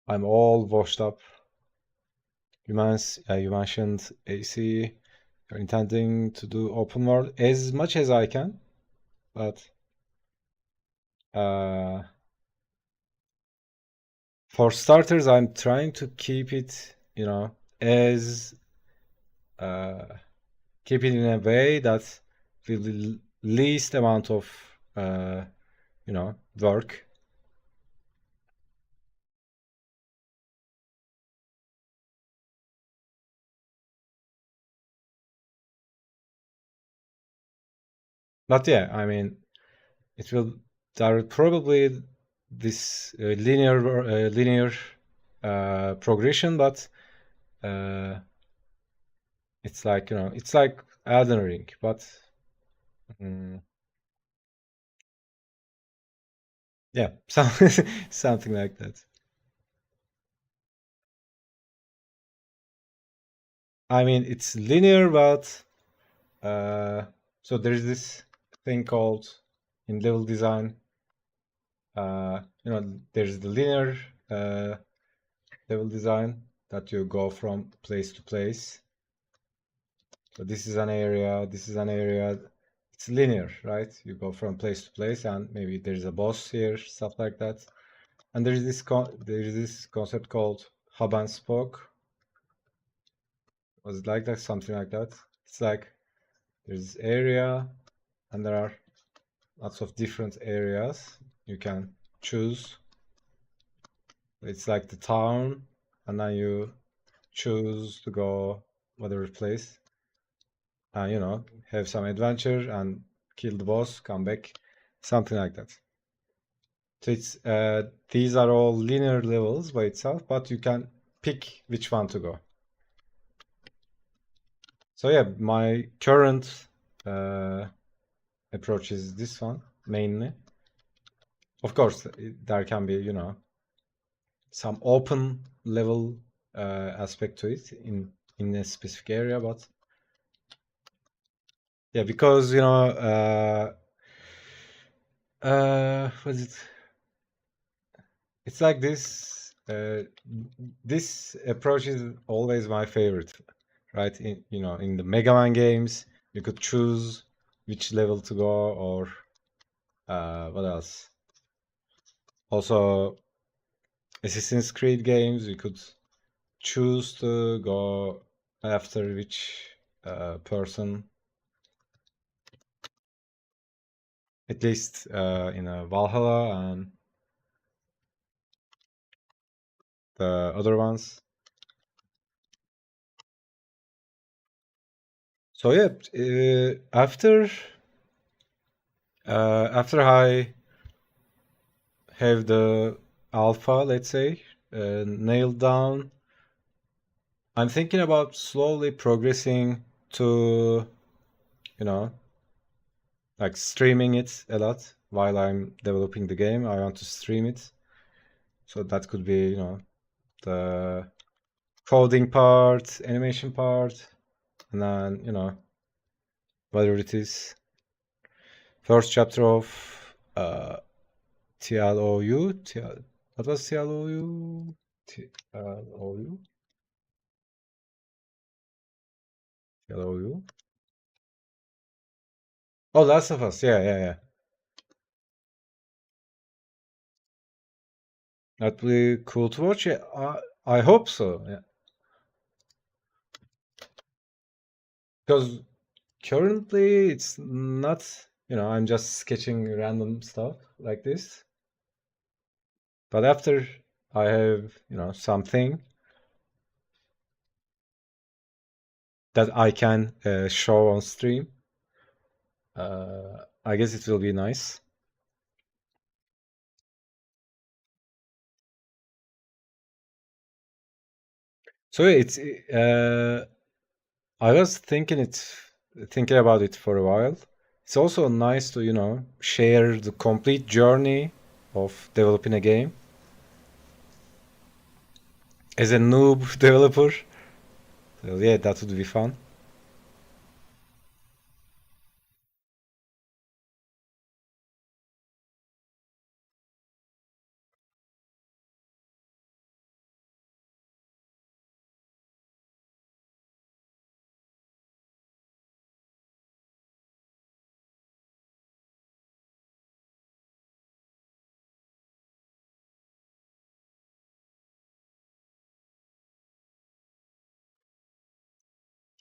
I'm all washed up. You mentioned AC. You're intending to do open world as much as I can, but uh, for starters, I'm trying to keep it, as uh, keep it in a way that will the least amount of work. But yeah, I mean, it will there will probably this linear progression, but uh, it's like it's like Elden Ring, but mm, yeah, something like that. I mean, it's linear, but uh, so there's this thing called in level design. There's the linear uh, level design that you go from place to place. So this is an area, this is an area. It's linear, right? You go from place to place, and maybe there's a boss here, stuff like that. And there's this concept called hub and spoke. Was it like that? Something like that. It's like there's area, and there are lots of different areas you can choose. It's like the town, and then you choose to go whatever place, and have some adventure and kill the boss, come back, something like that. So it's these are all linear levels by itself, but you can pick which one to go. So yeah, my current uh, approach is this one mainly. Of course, there can be some open level aspect to it in a specific area, but yeah, because what is it? It's like this. This approach is always my favorite, right? In the Mega Man games, you could choose which level to go, or what else? Also, Assassin's Creed games, you could choose to go after which person. At least in Valhalla and the other ones. So yeah, after I have the alpha, let's say, nailed down, I'm thinking about slowly progressing to, you know, like streaming it a lot while I'm developing the game. I want to stream it. So that could be, the coding part, animation part, and then, whether it is first chapter of TLOU. What was TLOU? TLOU? TLOU? Oh, Last of Us. Yeah, yeah, yeah. That'd be cool to watch. Yeah, I hope so. Yeah. Because currently it's not, I'm just sketching random stuff like this. But after I have, something that I can show on stream, I guess it will be nice. So it's I was thinking about it for a while. It's also nice to, share the complete journey of developing a game. As a noob developer, so yeah, that would be fun.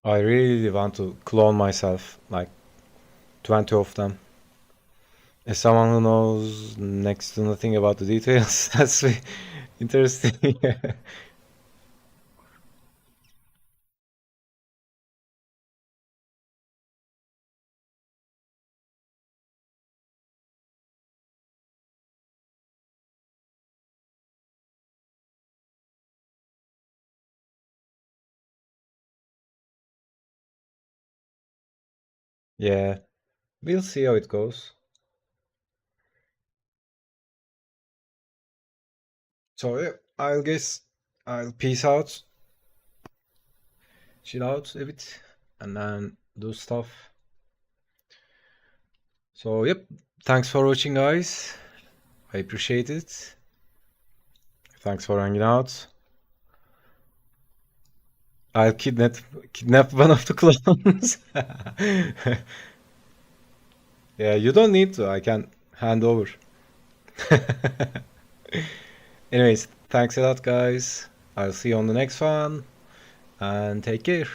I really want to clone myself, like 20 of them. As someone who knows next to nothing about the details, that's interesting. Yeah, we'll see how it goes. So yeah, I'll guess I'll peace out, chill out a bit, and then do stuff. So yep, thanks for watching, guys. I appreciate it. Thanks for hanging out. I'll kidnap one of the clones. Yeah, you don't need to. I can hand over. Anyways, thanks a lot, guys. I'll see you on the next one, and take care.